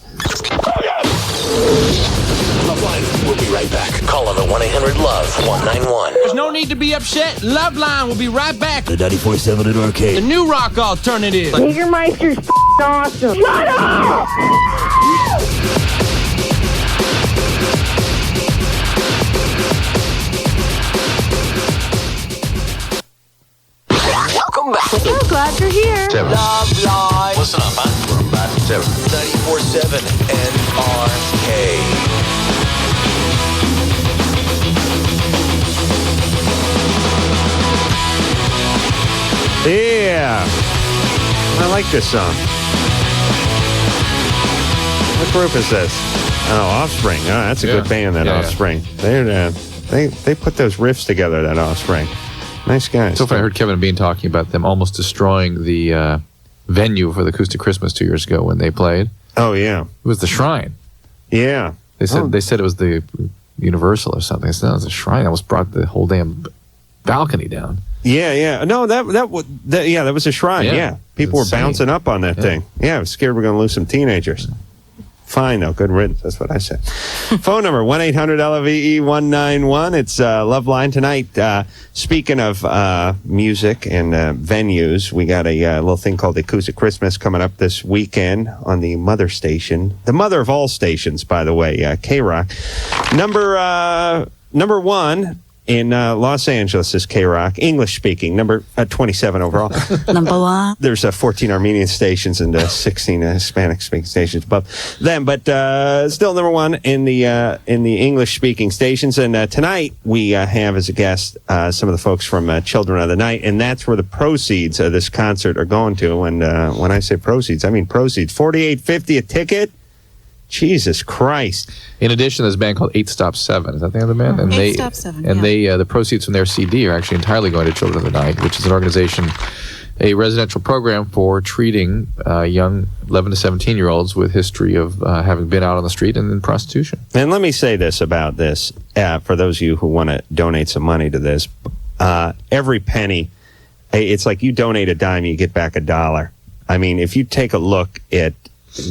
LoveLine, we'll be right back. Call on the 1-800-LOVE-191. There's no need to be upset. LoveLine will be right back. The 94.7 NRK. The new rock alternative. Jägermeister's awesome. Shut up! Welcome back. So glad you're here. LoveLine. Listen up, huh? We're back to 94.7 NRK. Yeah. I like this song. What group is this? Oh, Offspring. Oh, that's a good band, Offspring. Yeah. They put those riffs together, that Offspring. Nice guys. So far, I heard Kevin and Bean talking about them almost destroying the venue for the Acoustic Christmas 2 years ago when they played. Oh, yeah. It was the Shrine. Yeah. They said it was the Universal or something. I said, no, it was the Shrine. I almost brought the whole damn balcony down. Yeah. No, that was a Shrine. Yeah. People were insane. bouncing up on that thing. Yeah, I was scared we're going to lose some teenagers. Fine, though. Good riddance. That's what I said. Phone number, 1-800-LOVE-191. It's LoveLine tonight. Speaking of music and venues, we got a little thing called Acoustic Christmas coming up this weekend on the mother station. The mother of all stations, by the way, KROK. Number one in Los Angeles is KROK, English speaking, number 27 overall. Number one. There's 14 Armenian stations and 16 Hispanic speaking stations above them, but still number one in the English speaking stations. And tonight we have as a guest some of the folks from Children of the Night, and that's where the proceeds of this concert are going to. And when I say proceeds, I mean proceeds. $48.50 a ticket. Jesus Christ! In addition, there's a band called 8 Stop 7. Is that the name of the band? And 8 Stop 7. And the proceeds from their CD are actually entirely going to Children of the Night, which is an organization, a residential program for treating young 11 to 17-year-olds with history of having been out on the street and in prostitution. And let me say this about this, for those of you who want to donate some money to this, every penny, it's like you donate a dime, you get back $1. I mean, if you take a look at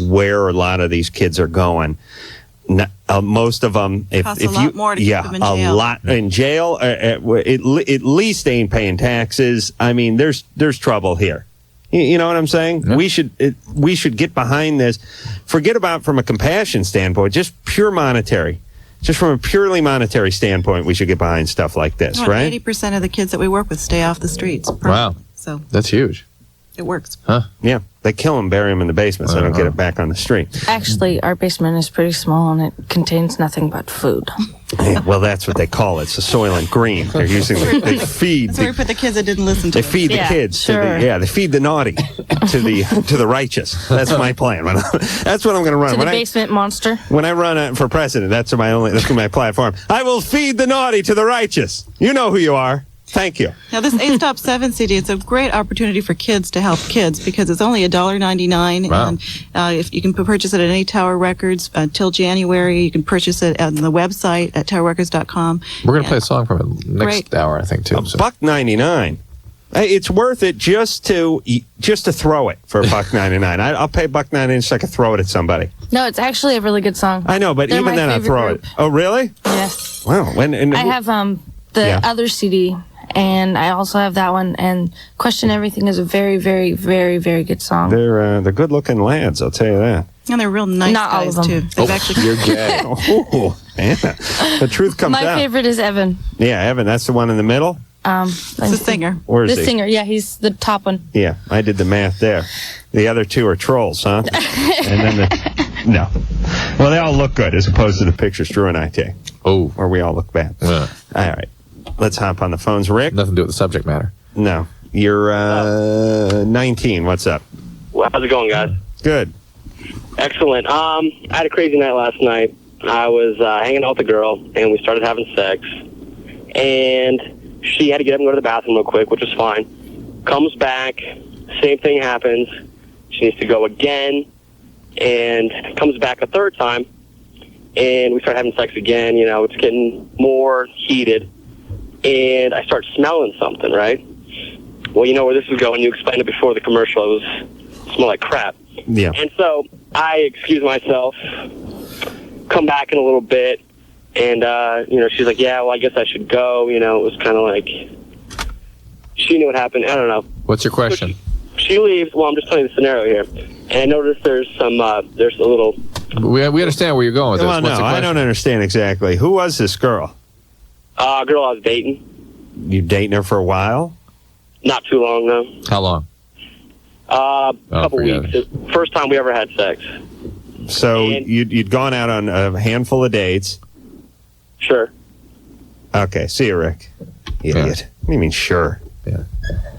where a lot of these kids are going, most of them, Costs a lot more to keep them in jail. a lot in jail. At least they ain't paying taxes. I mean, there's trouble here. You know what I'm saying? Yeah. We should get behind this. Forget about from a compassion standpoint, just pure monetary. Just from a purely monetary standpoint, we should get behind stuff like this, right? 80% of the kids that we work with stay off the streets. Wow. So That's huge. it works. Huh? Yeah, they kill them, bury them in the basement, so they don't get it back on the street. Actually, our basement is pretty small and it contains nothing but food. Yeah, well, that's what they call it. It's a Soylent Green. They're using they feed. That's where we put the kids that didn't listen to They us. feed the kids. sure. They feed the naughty to the righteous. That's my plan. That's what I'm going to run. To the basement monster. When I run for president, that's my platform. I will feed the naughty to the righteous. You know who you are. Thank you. Now, this 8 Stop 7 CD, it's a great opportunity for kids to help kids because it's only $1.99. Wow. And if you can purchase it at any Tower Records until January, you can purchase it on the website at towerrecords.com. We're going to play a song from it next hour, I think, too. So. $1.99. Hey, it's worth it just to throw it for $1.99. I'll pay $1.99 so I can throw it at somebody. No, it's actually a really good song. I know, but They're even my then I'll favorite throw group. it. Oh, really? Yes. Wow. I have the other CD, and I also have that one. And Question Everything is a very, very, very, very good song. They're good-looking lads, I'll tell you that. And they're real nice Not all guys, of them. too. They've actually You're gay. Oh, Anna. The truth comes My out. favorite is Evan. Yeah, Evan, that's the one in the middle? It's the singer. Where is The he? singer, yeah, he's the top one. Yeah, I did the math there. The other two are trolls, huh? And then no. Well, they all look good as opposed to the pictures Drew and I take. Oh. Where we all look bad. Yeah. All right. Let's hop on the phones. Rick? Nothing to do with the subject matter. No. You're 19. What's up? Well, how's it going, guys? Good. Excellent. I had a crazy night last night. I was hanging out with a girl, and we started having sex. And she had to get up and go to the bathroom real quick, which was fine. Comes back, same thing happens. She needs to go again, and comes back a third time. And we start having sex again. You know, it's getting more heated. And I start smelling something, right? Well, you know where this is going. You explained it before the commercial. It smelled like crap. Yeah. And so I excuse myself, come back in a little bit, and, she's like, yeah, well, I guess I should go. You know, it was kind of like, she knew what happened. I don't know. What's your question? She leaves. Well, I'm just telling you the scenario here. And I noticed there's a little... We understand where you're going with this. Well, What's the no, I question? don't understand exactly. Who was this girl? Girl I was dating. You dating her for a while? Not too long, though. How long? A couple forget weeks. First time we ever had sex. So you'd gone out on a handful of dates. Sure. Okay, see you, Rick. Idiot. What do you mean, sure? Yeah.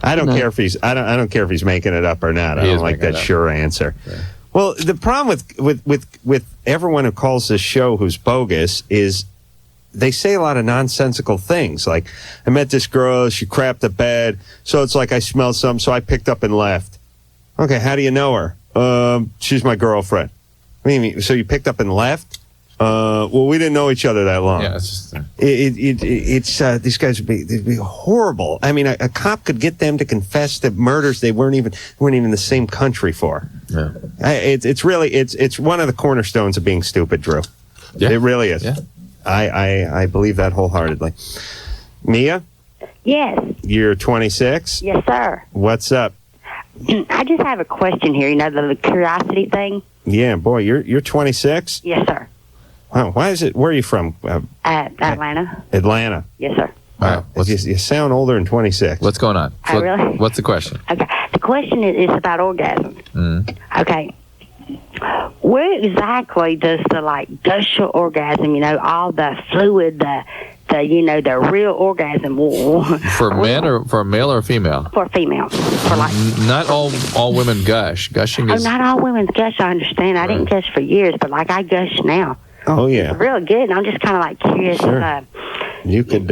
I don't care if he's. I don't care if he's making it up or not. I He don't is like making that it up. sure answer. Yeah. Well, the problem with everyone who calls this show who's bogus is they say a lot of nonsensical things. Like, I met this girl, she crapped the bed, so it's like I smelled something, so I picked up and left. Okay, how do you know her? She's my girlfriend. What do you mean? So you picked up and left? Well, we didn't know each other that long. Yeah, it's just. It's these guys they'd be horrible. I mean, a cop could get them to confess to murders they weren't even in the same country for. Yeah. It's really one of the cornerstones of being stupid, Drew. Yeah. It really is. Yeah. I believe that wholeheartedly. Mia, Yes. you're 26. Yes, sir. What's up? I just have a question here. You know, the curiosity thing? Yeah, boy, you're 26. Yes, sir. Wow, why is it? Where are you from? Atlanta? Atlanta. Yes, sir. Wow, you sound older than 26. What's going on? Really? What's the question? Okay. The question is about orgasms. Okay. Where exactly does the gusher orgasm, all the fluid, the real orgasm For men or for a male or a female? For female. For not all women gush. Gushing is not all women gush, I understand. I didn't gush for years, but I gush now. Oh yeah. It's real good. And I'm just kind of curious. Sure. You could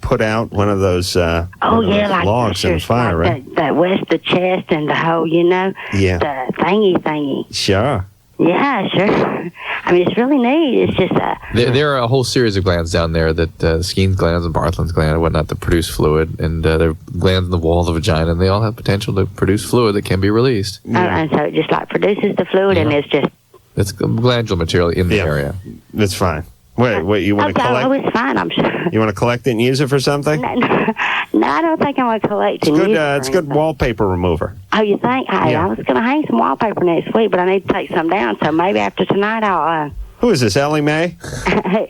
put out one of those logs in the fire, right? The west, the chest, and the whole, Yeah. the thingy. Sure. Yeah, sure. I mean, it's really neat. It's just there are a whole series of glands down there that Skeen's glands and Bartholin's gland and whatnot that produce fluid, and there are glands in the wall of the vagina, and they all have potential to produce fluid that can be released. And so it just produces the fluid, and it's just it's glandular material in the area. That's fine. Wait, you want to collect? Oh, it's fine, I'm sure. You want to collect it and use it for something? No, I don't think I want to collect it. It's good wallpaper remover. Oh, you think? I was going to hang some wallpaper next week, but I need to take some down, so maybe after tonight I'll... Who is this, Ellie Mae?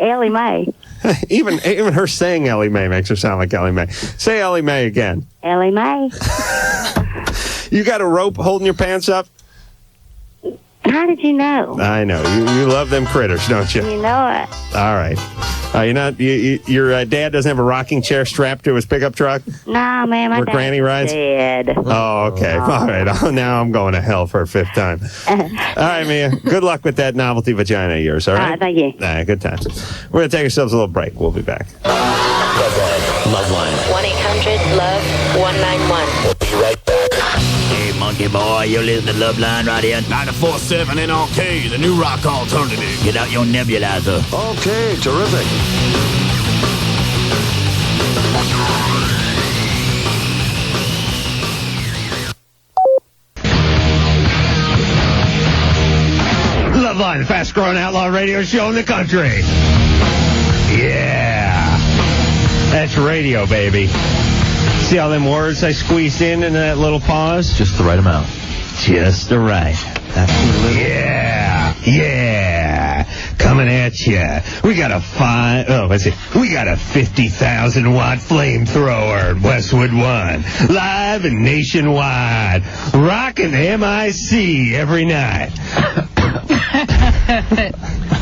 Ellie Mae. even her saying Ellie Mae makes her sound like Ellie Mae. Say Ellie Mae again. Ellie Mae. You got a rope holding your pants up? How did you know? I know. You love them critters, don't you? You know it. All right. Your dad doesn't have a rocking chair strapped to his pickup truck? No, man, my Granny rides? Dead. Oh, okay. Oh. All right. Oh, now I'm going to hell for a fifth time. All right, Mia. Good luck with that novelty vagina of yours, all right? Thank you. All right, good times. We're going to take ourselves a little break. We'll be back. LoveLine. 1-800-LOVE-191. We'll be right back. Hey, monkey boy, you're listening to LoveLine right here. 94.7 NRK, the new rock alternative. Get out your nebulizer. Okay, terrific. LoveLine, the fast-growing outlaw radio show in the country. Yeah. That's radio, baby. See all them words I squeezed into that little pause? Just the right amount. Just the right. Yeah. Coming at ya. We got a 50,000 watt flamethrower at Westwood One. Live and nationwide. Rockin' MIC every night.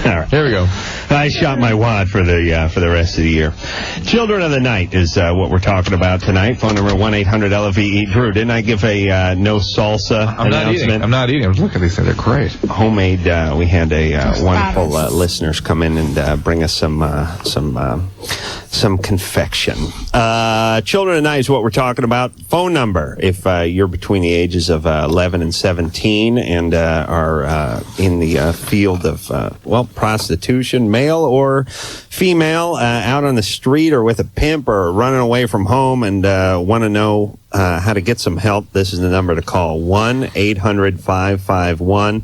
All right. Here we go. I shot my wad for the rest of the year. Children of the Night is what we're talking about tonight. Phone number 1-800-LOVE. Drew, didn't I give a no salsa announcement? I'm not eating. I'm looking at these things. They're great. Homemade. We had a wonderful listeners come in and bring us some confection. Children of the Night is what we're talking about. Phone number if you're between the ages of 11 and 17 and are in the field of prostitution, male or female, out on the street or with a pimp or running away from home and want to know how to get some help. This is the number to call: 1-800-551-1300.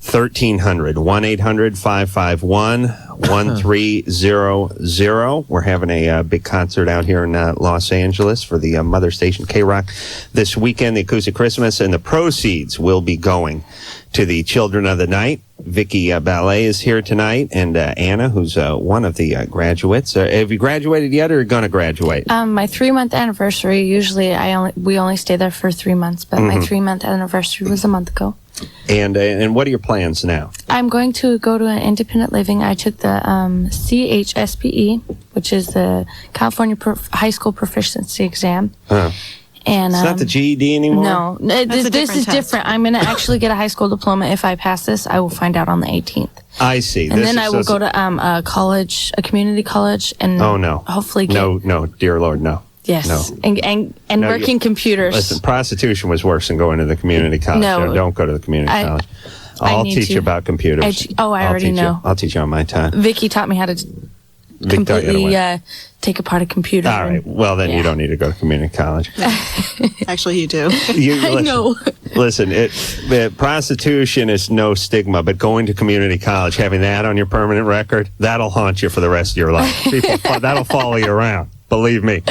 1-800-551-1300. We're having a big concert out here in Los Angeles for the mother station KNRK this weekend, the Acoustic Christmas, and the proceeds will be going to the Children of the Night. Vicki Balet is here tonight, and Anna, who's one of the graduates. Have you graduated yet, or are you going to graduate? My 3-month anniversary. Usually, we only stay there for 3 months, but my 3-month anniversary was a month ago. And what are your plans now? I'm going to go to an independent living. I took the CHSPE, which is the California High School Proficiency Exam. And it's not the GED anymore? No, this is different. I'm going to actually get a high school diploma. If I pass this, I will find out on the 18th. I see. And then I will go to a college, a community college, and hopefully get... No, dear Lord, no. Yes, no. And working computers. Listen, prostitution was worse than going to the community college. No. Don't go to the community college. I'll need teach to. you about computers. I already know. I'll teach you on my time. Vicky taught me how to completely take apart a computer. All right. Well, then you don't need to go to community college. Actually, you do. I know. Listen, prostitution is no stigma, but going to community college, having that on your permanent record, that'll haunt you for the rest of your life. That'll follow you around. Believe me.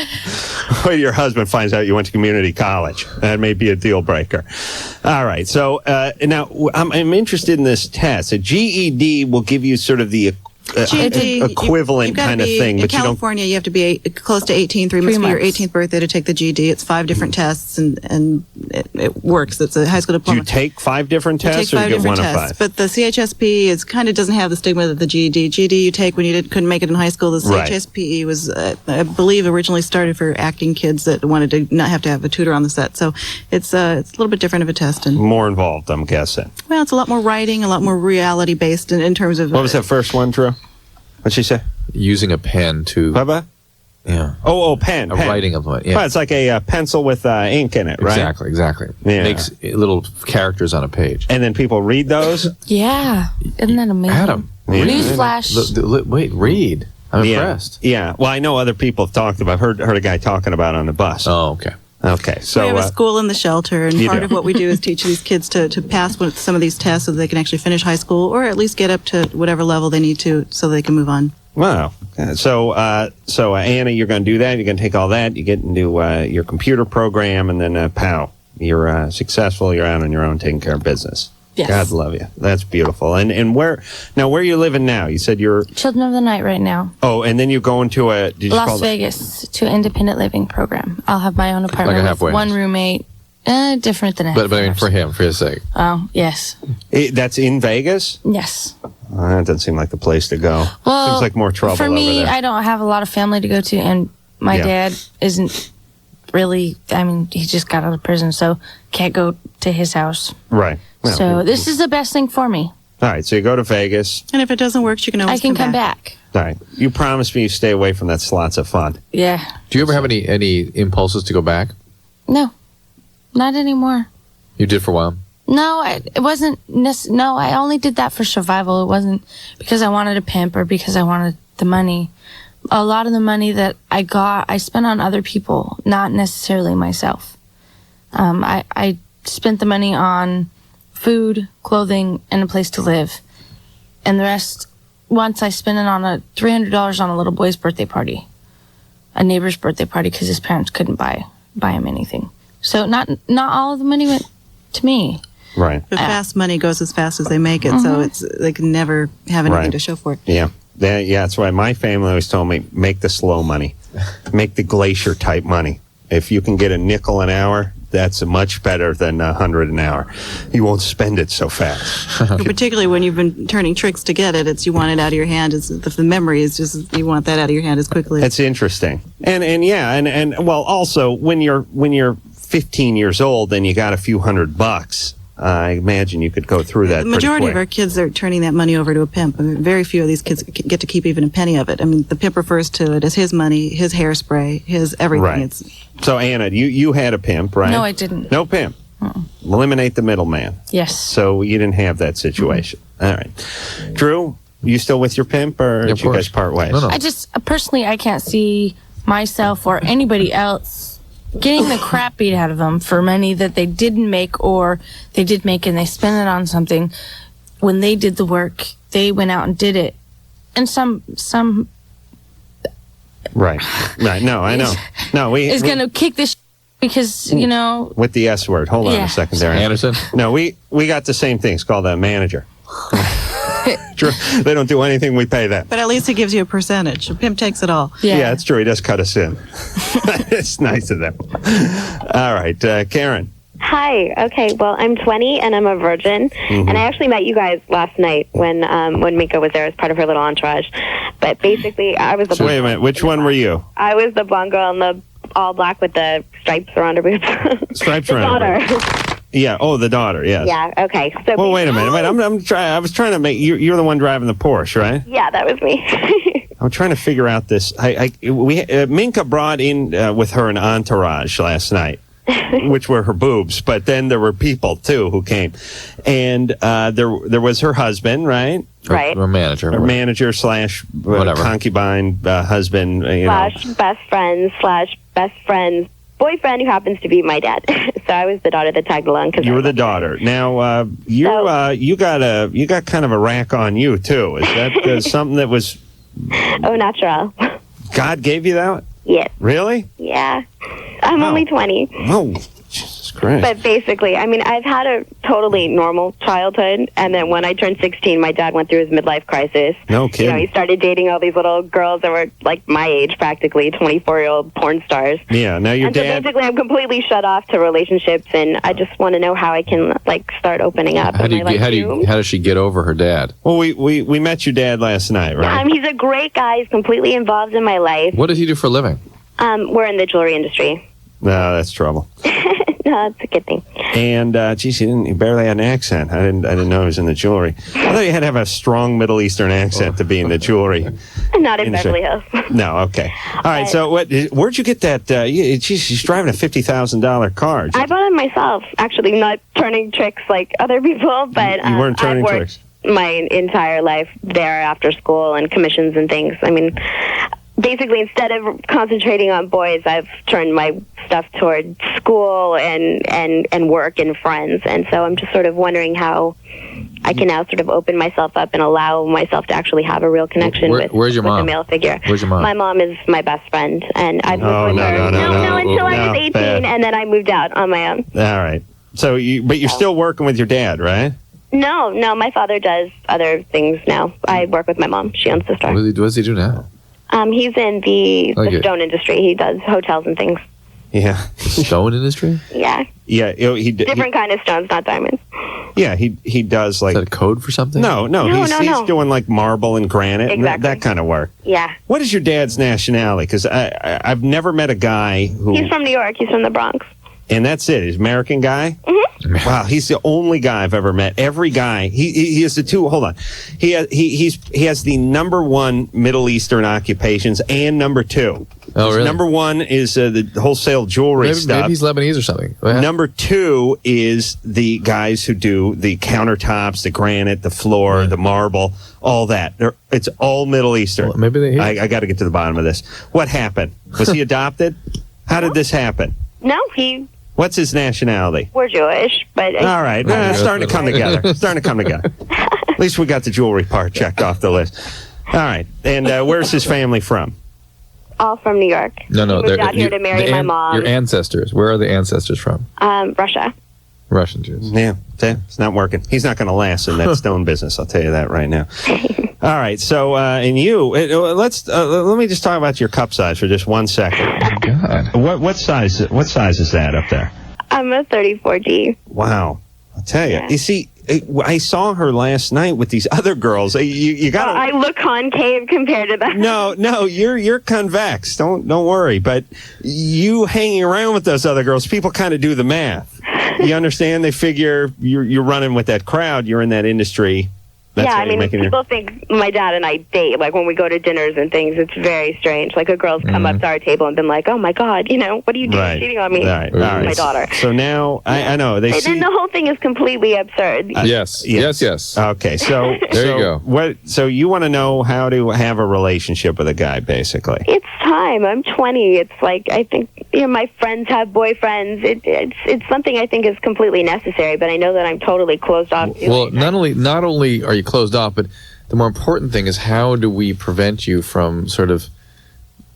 When your husband finds out you went to community college, that may be a deal breaker. All right. So now I'm interested in this test. A GED will give you sort of the equivalent kind of thing. In California, you have to be close to 18, 3 months before your 18th birthday to take the GED. It's 5 different tests, and it works. It's a high school diploma. Do you take 5 different tests, or you get 1 of 5? But the CHSP kind of doesn't have the stigma that the GED. GED you take when you couldn't make it in high school. The CHSPE was, I believe, originally started for acting kids that wanted to not have to have a tutor on the set. So it's a little bit different of a test. And more involved, I'm guessing. Well, it's a lot more writing, a lot more reality-based in terms of... What was that first one, Drew? What'd she say? Using a pen to... Bubba? Yeah. Pen. Writing of it, yeah. Well, it's like a pencil with ink in it, right? Exactly. Yeah. Makes little characters on a page. And then people read those? Yeah. Isn't that amazing? Adam. Newsflash. Wait, read. I'm impressed. Yeah. Well, I know other people have talked about. Heard a guy talking about it on the bus. Oh, okay. Okay, so we have a school in the shelter, and part do. of what we do is teach these kids to pass some of these tests so that they can actually finish high school, or at least get up to whatever level they need to so they can move on. Wow. So Anna, you're going to do that. You're going to take all that. You get into your computer program, and then pow, you're successful. You're out on your own, taking care of business. Yes. God love you. That's beautiful. And where are you living now? You said you're Children of the Night right now. Oh, and then you go into Las Vegas to independent living program. I'll have my own apartment with halfway one roommate. Different than But I mean, for his sake. Oh, yes. That's in Vegas? Yes. That doesn't seem like the place to go. Well, seems like more trouble for me, over there. I don't have a lot of family to go to, and my dad isn't really, he just got out of prison, so can't go to his house. Right. Well, So this is the best thing for me. All right, so you go to Vegas. And if it doesn't work, you can always come back. All right. You promised me you stay away from that slots of fun. Yeah. Do you ever have any impulses to go back? No. Not anymore. You did for a while? No, it wasn't. No, I only did that for survival. It wasn't because I wanted a pimp or because I wanted the money. A lot of the money that I got, I spent on other people, not necessarily myself. I spent the money on food, clothing, and a place to live. And the rest, once I spent it on $300 on a little boy's birthday party, a neighbor's birthday party, because his parents couldn't buy him anything. So not all of the money went to me. Right. But fast money goes as fast as they make it, so they can never have anything to show for it. Yeah. That's why my family always told me, make the slow money. Make the glacier type money. If you can get a nickel an hour, that's much better than $100 an hour. You won't spend it so fast. Particularly when you've been turning tricks to get it, you want it out of your hand. The memory is just, you want that out of your hand as quickly. That's interesting. And well, also when you're 15 years old and you got a few $100, I imagine you could go through that. The majority pretty of our kids are turning that money over to a pimp. Very few of these kids get to keep even a penny of it. The pimp refers to it as his money, his hairspray, his everything. Right. So, Anna, you had a pimp, right? No, I didn't. No pimp. Eliminate the middleman. Yes. So you didn't have that situation. All right. Drew, you still with your pimp, or did you guys part ways? No. I just, personally, I can't see myself or anybody else getting the crap beat out of them for money that they didn't make, or they did make and they spent it on something. When they did the work, they went out and did it. And some Right. No, I know. No, we is going to kick this because, with the S word. Hold on a second there. Anderson? No, we got the same thing. It's called a manager. True. They don't do anything, we pay them. But at least he gives you a percentage. A pimp takes it all. Yeah, it's true. He does cut us in. It's nice of them. All right, Karen. Hi. Okay. Well, I'm 20 and I'm a virgin, and I actually met you guys last night when Mika was there as part of her little entourage. But basically, I was the wait a minute. Which one were you? I was the blonde girl in the all black with the stripes around her boobs. Stripes the around her daughter. boobs. Yeah. Oh, the daughter. Yes. Yeah. Okay. So. Well, wait a minute. I was trying to make you're the one driving the Porsche, right? Yeah, that was me. I'm trying to figure out this. Minka brought in with her an entourage last night. which were her boobs, but then there were people too who came, and there was her husband, right? Right. Or manager. Or manager slash concubine, husband, slash best friend slash best friend's boyfriend, who happens to be my dad. So I was the daughter that tagged along. You were the daughter. Now you got kind of a rack on you too. Is that something that was? Oh, natural. God gave you that? Yes. Really? Yeah. I'm only 20. Oh, Jesus Christ. But basically, I mean, I've had a totally normal childhood, and then when I turned 16, my dad went through his midlife crisis. No kidding. You know, he started dating all these little girls that were like my age, practically 24-year-old porn stars. Yeah. Now your dad. So basically, I'm completely shut off to relationships, and I just want to know how I can like start opening up. How does she get over her dad? Well, we met your dad last night, right? He's a great guy. He's completely involved in my life. What does he do for a living? We're in the jewelry industry. No, that's trouble. No, it's a good thing. And geez, he barely had an accent. I didn't know he was in the jewelry. I thought you had to have a strong Middle Eastern accent to be in the jewelry. Not in Beverly Hills. No, okay. All right. So where'd you get that? She's driving a $50,000 car. I bought it myself. Actually, not turning tricks like other people, but you weren't turning I've worked tricks. My entire life there after school and commissions and things. I mean, basically, instead of concentrating on boys, I've turned my stuff toward school and work and friends. And so I'm just sort of wondering how I can now sort of open myself up and allow myself to actually have a real connection with a male figure. Where's your mom? My mom is my best friend, and I've lived with her. No, until I was 18, bad. and then I moved out on my own. All right. So you're still working with your dad, right? No, my father does other things now. I work with my mom. She owns the store. What does he do now? He's in the Okay. stone industry. He does hotels and things. Yeah. Stone industry? Yeah. Yeah. Different kind of stones, not diamonds. Yeah, he does like. Is that a code for something? No. He's doing like marble and granite, and that kind of work. Yeah. What is your dad's nationality? Because I've never met a guy who. He's from New York. He's from the Bronx. And that's it. He's an American guy? Mm-hmm. Wow, he's the only guy I've ever met. Every guy, he has the two. Hold on, he has the number one Middle Eastern occupations and number two. Oh, really? Number one is the wholesale jewelry stuff. Maybe he's Lebanese or something. Number two is the guys who do the countertops, the granite, the floor, the marble, all that. It's all Middle Eastern. Well, maybe I got to get to the bottom of this. What happened? Was he adopted? How did this happen? No, What's his nationality? we're Jewish, but All right, starting to come together. At least we got the jewelry part checked off the list. All right, and where's his family from? all from New York. No, He moved out here to marry my mom. Your ancestors. Where are the ancestors from? Russia. Russian Jews. Yeah, it's not working. He's not going to last in that stone business. I'll tell you that right now. All right, so and you, let me just talk about your cup size for just 1 second. Oh, God. What size is that up there? I'm a 34G. Wow, I'll tell you. Yeah. You see, I saw her last night with these other girls. You got. I look concave compared to them. No, you're convex. Don't worry. But you hanging around with those other girls, people kind of do the math. You understand? They figure you're running with that crowd. You're in that industry. That's yeah, how I you're mean, making people think my dad and I date. Like, when we go to dinners and things, it's very strange. Like, a girl's come up to our table and been like, oh, my God, what are you doing Right. cheating on me? Right. With All right. my daughter. So now, I know. They And see. then the whole thing is completely absurd. Yes. Okay, so there you go. So you want to know how to have a relationship with a guy, basically. It's time. I'm 20. It's like, I think, my friends have boyfriends. It's something I think is completely necessary, but I know that I'm totally closed off to Well, it. not only are you closed off, but the more important thing is, how do we prevent you from sort of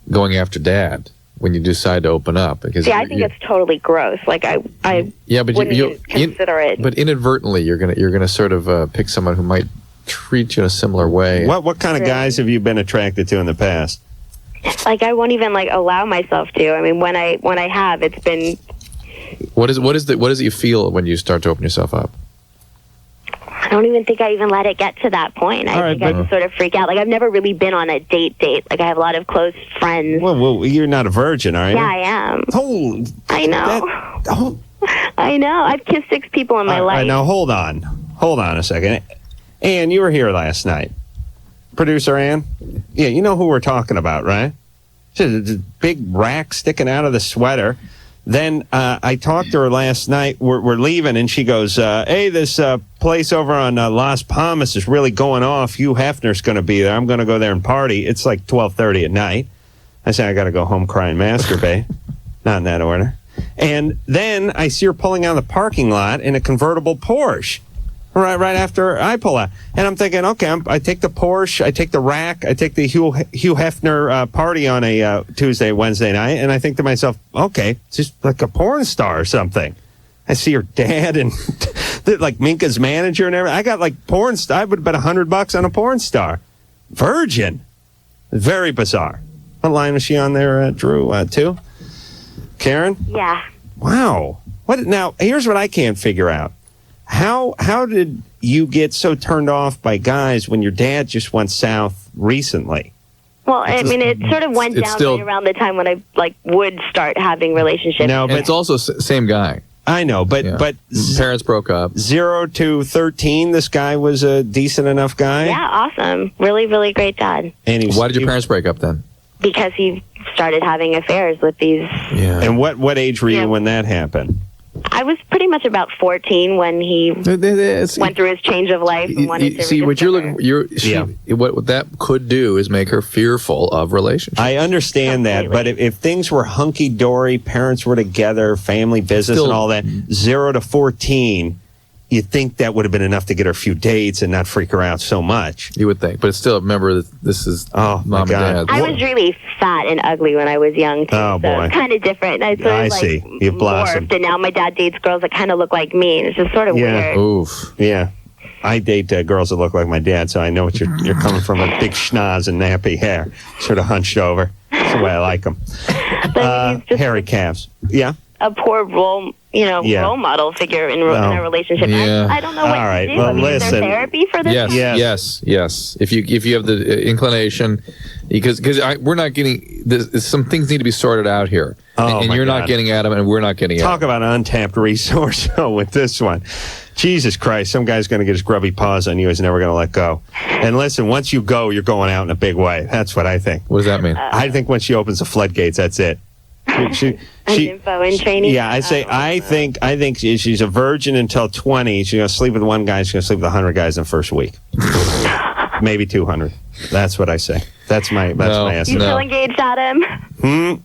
going after dad when you decide to open up? Because See, I think it's totally gross. Like, I but wouldn't even consider it. But inadvertently, you're gonna sort of pick someone who might treat you in a similar way. What kind of guys have you been attracted to in the past? Like, I won't even allow myself to. I mean, when I have, it's been. What is it you feel when you start to open yourself up? I don't even think I even let it get to that point. I think I just sort of freak out. Like, I've never really been on a date. Like, I have a lot of close friends. Well, you're not a virgin, are you? Yeah, I am. Oh, I know. I know. I've kissed 6 people in my life. Now, hold on a second. Ann, you were here last night. Producer Ann? Yeah, you know who we're talking about, right? She's a big rack sticking out of the sweater. then I talked to her last night. We're leaving, and she goes, hey, this place over on Las Palmas is really going off. Hugh Hefner's going to be there. I'm going to go there and party. It's like 12:30 at night. I say, I got to go home, cry, and masturbate. Not in that order. And then I see her pulling out of the parking lot in a convertible Porsche. Right after I pull out. And I'm thinking, okay, I take the Porsche, I take the rack, I take the Hugh Hefner party on a Tuesday, Wednesday night, and I think to myself, okay, it's just like a porn star or something. I see her dad and like Minka's manager and everything. I got like porn star. I would bet $100 on a porn star. Virgin. Very bizarre. What line was she on there, Drew, too? Karen? Yeah. Wow. What? Now, here's what I can't figure out. How did you get so turned off by guys when your dad just went south recently? Well, I mean, it sort of went down right around the time when I would start having relationships. No, but it's also same guy. I know, but parents broke up. 0 to 13, this guy was a decent enough guy. Yeah, awesome, really, really great dad. And why did your parents break up then? Because he started having affairs with these. Yeah. And what age were you when that happened? I was pretty much about 14 when he went through his change of life and wanted to see what you're looking. What that could do is make her fearful of relationships. I understand that, but if things were hunky dory, parents were together, family business, and all that, 0 to 14. You'd think that would have been enough to get her a few dates and not freak her out so much. You would think, but still, remember, this is mom and dad. I was really fat and ugly when I was young, too, so it's kind of different. I see. You've blossomed. Morphed, and now my dad dates girls that kind of look like me, and it's just sort of weird. Oof. Yeah. I date girls that look like my dad, so I know what you're coming from. A big schnoz and nappy hair, sort of hunched over. That's the way I like them. Hairy calves. Yeah. A poor role model figure in a relationship. I don't know what to do. Well, is there therapy for this? Yes. If you have the inclination, because we're not getting this, some things need to be sorted out here, and you're not getting at them, and we're not getting at them. Talk about an untapped resource with this one. Jesus Christ, some guy's going to get his grubby paws on you. He's never going to let go. And listen, once you go, you're going out in a big way. That's what I think. What does that mean? I think when she opens the floodgates, that's it. She info and training. Yeah, I think she's a virgin until 20. She's gonna sleep with one guy. She's gonna sleep with 100 guys in the first week, maybe 200. That's what I say. That's my estimate. You still engaged, Adam?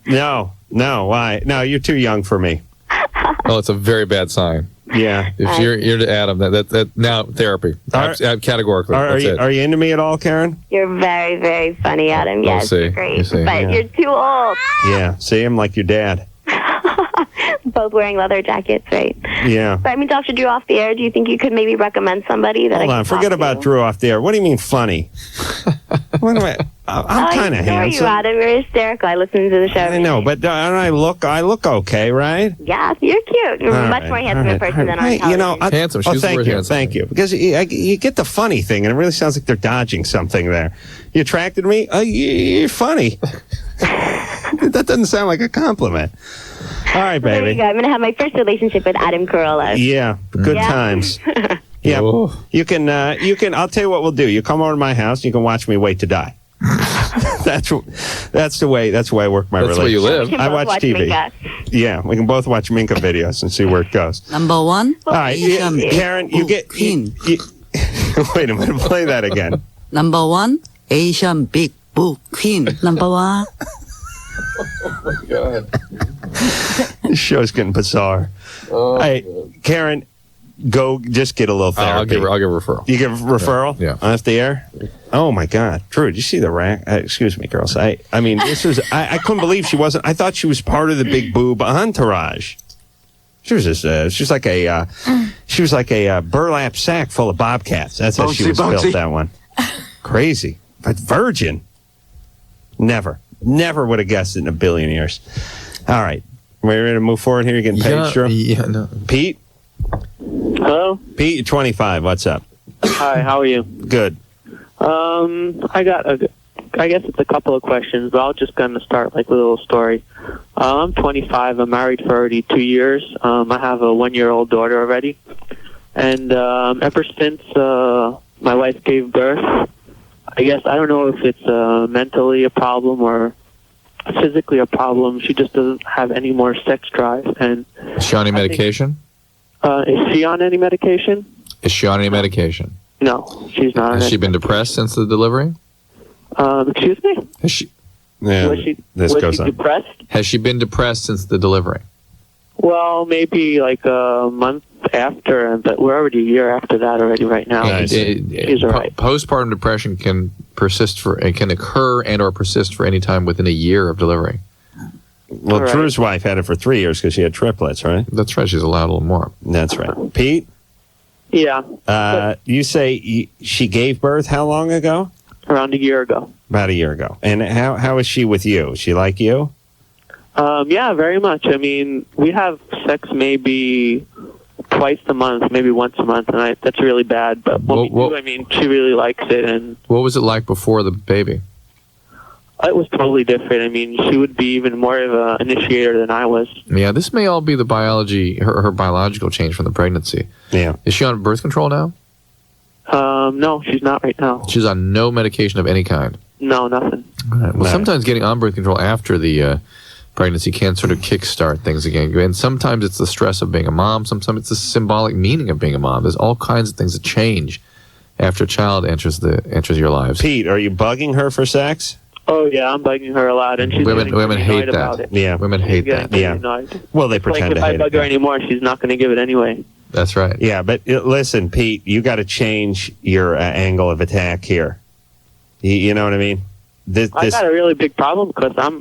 No. Why? No, you're too young for me. Oh, it's a very bad sign. Yeah. If you're to Adam, that now therapy. Categorically. Are you into me at all, Karen? You're very, very funny, Adam. Yes, you're great. But you're too old. Yeah. See, I'm like your dad. Both wearing leather jackets, right? Yeah. But I mean, Dr. Drew, off the air, do you think you could maybe recommend somebody that Hold on, forget about Drew off the air. What do you mean funny? I'm kind of handsome. You, Adam. You're hysterical. I listen to the show. I know, but I look okay, right? Yeah, you're cute. You're much more handsome in person than on television. Handsome. Thank you. Because you get the funny thing, and it really sounds like they're dodging something there. You attracted me? You're funny. That doesn't sound like a compliment. All right, baby. There you go. I'm going to have my first relationship with Adam Carolla. Yeah, good times. Yeah, you can. I'll tell you what we'll do. You come over to my house. You can watch me wait to die. That's the way I work my relationship. That's where you live. I watch TV. Minka. Yeah, we can both watch Minka videos and see where it goes. Number one. All right, Karen, you get. Wait a minute. Play that again. Number one, Asian big book queen. Number one. Oh my God. This show's getting bizarre. Hey, Karen, go just get a little therapy. I'll give a referral. You give a referral? Yeah. Off the air? Oh my God. Drew, did you see the rack? Excuse me, girls. I mean, this was, I couldn't believe she wasn't, I thought she was part of the big boob entourage. She was just, like a burlap sack full of bobcats. That's how she was built, that one. Crazy. But virgin. Never would have guessed it in a billion years. All right. Are we ready to move forward here? You getting paid, Drew? Yeah, no. Pete? Hello? Pete, you're 25. What's up? Hi, how are you? Good. I guess it's a couple of questions, but I'm just going to start like with a little story. I'm 25. I'm married for already 2 years. I have a 1-year-old daughter already. And ever since my wife gave birth, I guess I don't know if it's mentally a problem or physically a problem. She just doesn't have any more sex drive. And Is she on any medication? Is she on any medication? Is she on any medication? No, she's not. Has she been depressed since the delivery? Excuse me? Has she? Yeah, was she on. depressed? Has she been depressed since the delivery? Well, maybe like a month after, but we're already a year after that already right now. She's all right. Postpartum depression can can occur and or persist for any time within a year of delivery. Well, All right. Drew's wife had it for 3 years because she had triplets, right? That's right. She's allowed a little more. That's right. Pete, Yeah, you say she gave birth how long ago? around a year ago. About a year ago. And how is she with you? Is she like you? Yeah, very much. I mean, we have sex maybe twice a month, maybe once a month, and that's really bad. But when we do, I mean, she really likes it. And what was it like before the baby? it was totally different. I mean, she would be even more of an initiator than I was. Yeah, this may all be the biology, her biological change from the pregnancy. Yeah. Is she on birth control now? No, she's not right now. She's on no medication of any kind? No, nothing. All right. Well, sometimes getting on birth control after the pregnancy can sort of kickstart things again. And sometimes it's the stress of being a mom. Sometimes it's the symbolic meaning of being a mom. There's all kinds of things that change after a child enters your lives. Pete, are you bugging her for sex? Oh, yeah, I'm bugging her a lot, and she's Women getting hate annoyed about that. it. Yeah. Women hate She's that. getting Yeah. annoyed. Well, they Like, pretend if to I hate bug it. her anymore, she's not going to give it anyway. That's right. Yeah, but listen, Pete, you got to change your angle of attack here. You know what I mean? I got a really big problem because I'm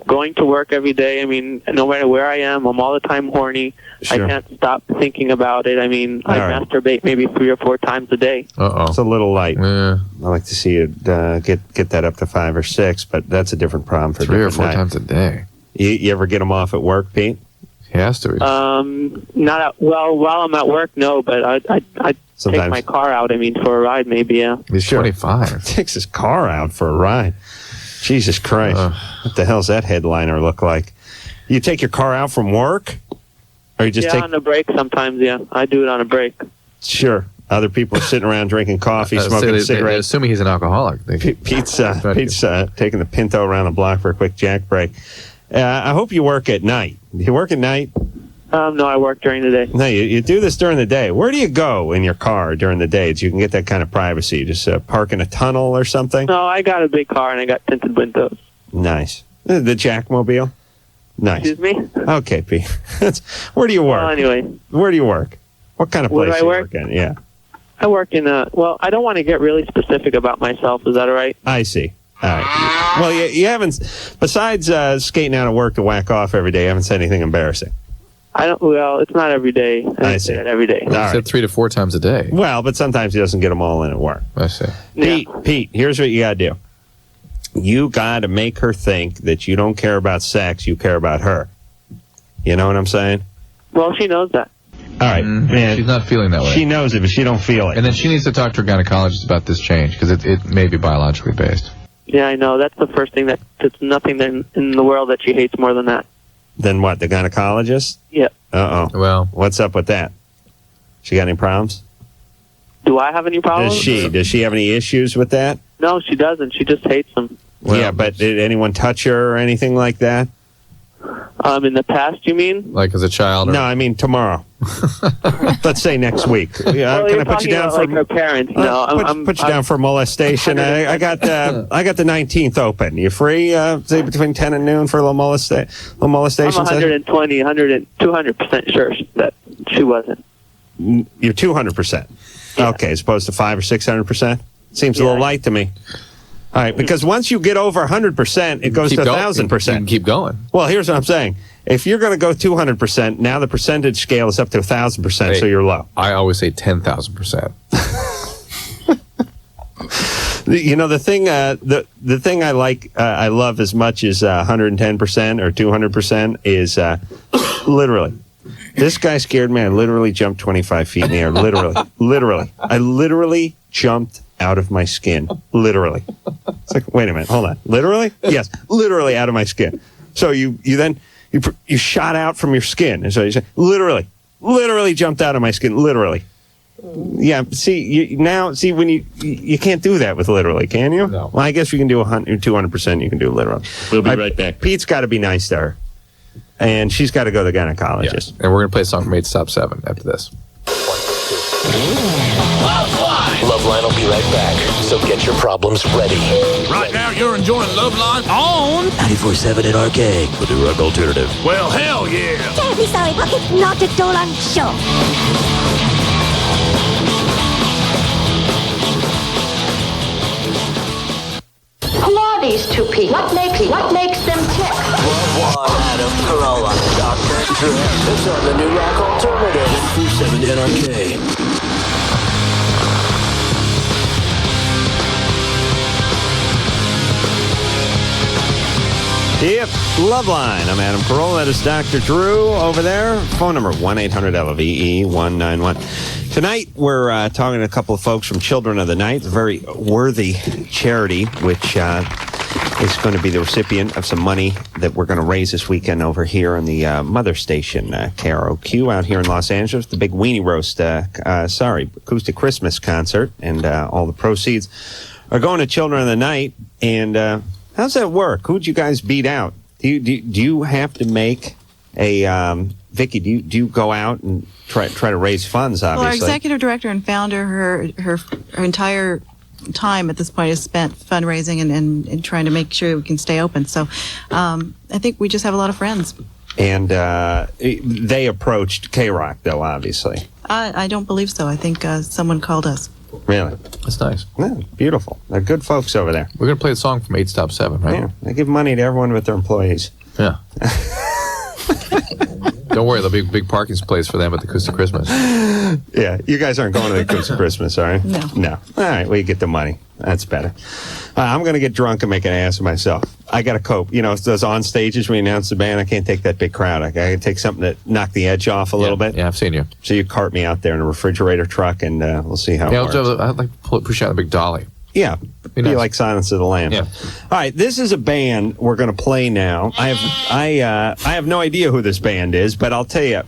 going to work every day. I mean, no matter where I am, I'm all the time horny. Sure. I can't stop thinking about it. I mean, I All right. masturbate maybe 3 or 4 times a day. It's a little light. Yeah. I like to see you get that up to 5 or 6, but that's a different problem for 3 or different 4 night. times a day. You ever get them off at work, Pete? He has to. Not at, well, while I'm at work, no, but I take Sometimes. my car out. I mean, for a ride, maybe, yeah. He's 25. Takes his car out for a ride. Jesus Christ. What the hell's that headliner look like? You take your car out from work? Or you just yeah, take... on a break sometimes, yeah. I do it on a break. Sure. Other people are sitting around drinking coffee, smoking a cigarette. Assuming he's an alcoholic. Pete's taking the Pinto around the block for a quick jack break. I hope you work at night. Do you work at night? No, I work during the day. No, you do this during the day. Where do you go in your car during the day so you can get that kind of privacy? You just park in a tunnel or something? No, I got a big car and I got tinted windows. Nice. The Jackmobile? Nice. Excuse me? Okay, Pete. Where do you work? Well, anyway. Where do you work? What kind of Where place do do I you work? work in? Yeah. I work in well, I don't want to get really specific about myself. Is that all right? I see. All right. Well, you haven't, besides skating out of work to whack off every day, you haven't said anything embarrassing. I don't. Well, it's not every day. I see. Say that every day. He said 3 to 4 times a day. Well, but sometimes he doesn't get them all in at work. I see. Pete, here's what you got to do. You got to make her think that you don't care about sex, you care about her. You know what I'm saying? Well, she knows that. All right, man. She's not feeling that way. She knows it, but she don't feel it. And then she needs to talk to her gynecologist about this change because it may be biologically based. Yeah, I know. That's the first thing that's nothing in the world that she hates more than that. Then what, the gynecologist? Yeah. Uh-oh. Well. What's up with that? She got any problems? Do I have any problems? Does she have any issues with that? No, she doesn't. She just hates them. Yeah, but did anyone touch her or anything like that? In the past, you mean? Like as a child? No, I mean tomorrow. Let's say next week. Yeah, Well, can you're I put you talking down about, for like her parents? No, put you down for molestation? I got the 19th open. You free? Say between 10 and noon for a little molestation. I'm session? 120, 200% sure that she wasn't. You're 200%. Okay, as opposed to 500 or 600%. Seems a little light to me. All right, because once you get over 100%, it goes to 1,000%. You can keep going. Well, here's what I'm saying. If you're going to go 200%, now the percentage scale is up to 1,000%, so you're low. I always say 10,000%. You know, the thing I like, I love as much as 110% or 200% is literally. This guy scared me. I literally jumped 25 feet in the air. Literally. I literally jumped out of my skin. Literally. It's like, wait a minute, hold on. Literally? Yes, literally out of my skin. So you shot out from your skin. And so you say, literally jumped out of my skin. Literally. Yeah, see, when you can't do that with literally, can you? No. Well, I guess you can do 200%. You can do literally. We'll be right back. Pete's got to be nice to her, and she's got to go to the gynecologist. And we're gonna play a song from 8 Stop 7 after this. LoveLine will be right back, so get your problems ready. Right now, you're enjoying LoveLine on 94.7 NRK, the New Rock Alternative. Well, hell yeah! Terribly sorry, Pocket. Not at all unsure. Who are these two people? What makes them tick? Adam Carolla, Dr. Drew. It's on the New Rock Alternative. 94.7 NRK. Yep, LoveLine. I'm Adam Carolla. That is Dr. Drew over there. Phone number 1-800-LOVE-191. Tonight, we're talking to a couple of folks from Children of the Night, a very worthy charity, which is going to be the recipient of some money that we're going to raise this weekend over here on the mother station, KNRK, out here in Los Angeles. The big Weenie Roast, Acoustic Christmas concert, and all the proceeds are going to Children of the Night. And how's that work? Who'd you guys beat out? Do you have to make a Vicki? Do you go out and try to raise funds? Obviously, well, our executive director and founder, her entire time at this point is spent fundraising and trying to make sure we can stay open. So I think we just have a lot of friends. And they approached KNRK, though, obviously. I don't believe so. I think someone called us. Really? That's nice. Yeah, beautiful. They're good folks over there. We're going to play a song from 8 Stop 7, right? Yeah, they give money to everyone but their employees. Yeah. Don't worry, there'll be a big parking place for them at the Acoustic Christmas. Yeah, you guys aren't going to the Acoustic Christmas, are you? No. No. All right, well, you get the money. That's better. I'm going to get drunk and make an ass of myself. I got to cope. You know, those on stages when you announce the band, I can't take that big crowd. I got to take something that knock the edge off a little bit. Yeah, I've seen you. So you cart me out there in a refrigerator truck, and we'll see how it works. I'd like to push out a big dolly. Yeah, be nice. like Silence of the Lambs. Yeah. All right, this is a band we're going to play now. I have no idea who this band is, but I'll tell you,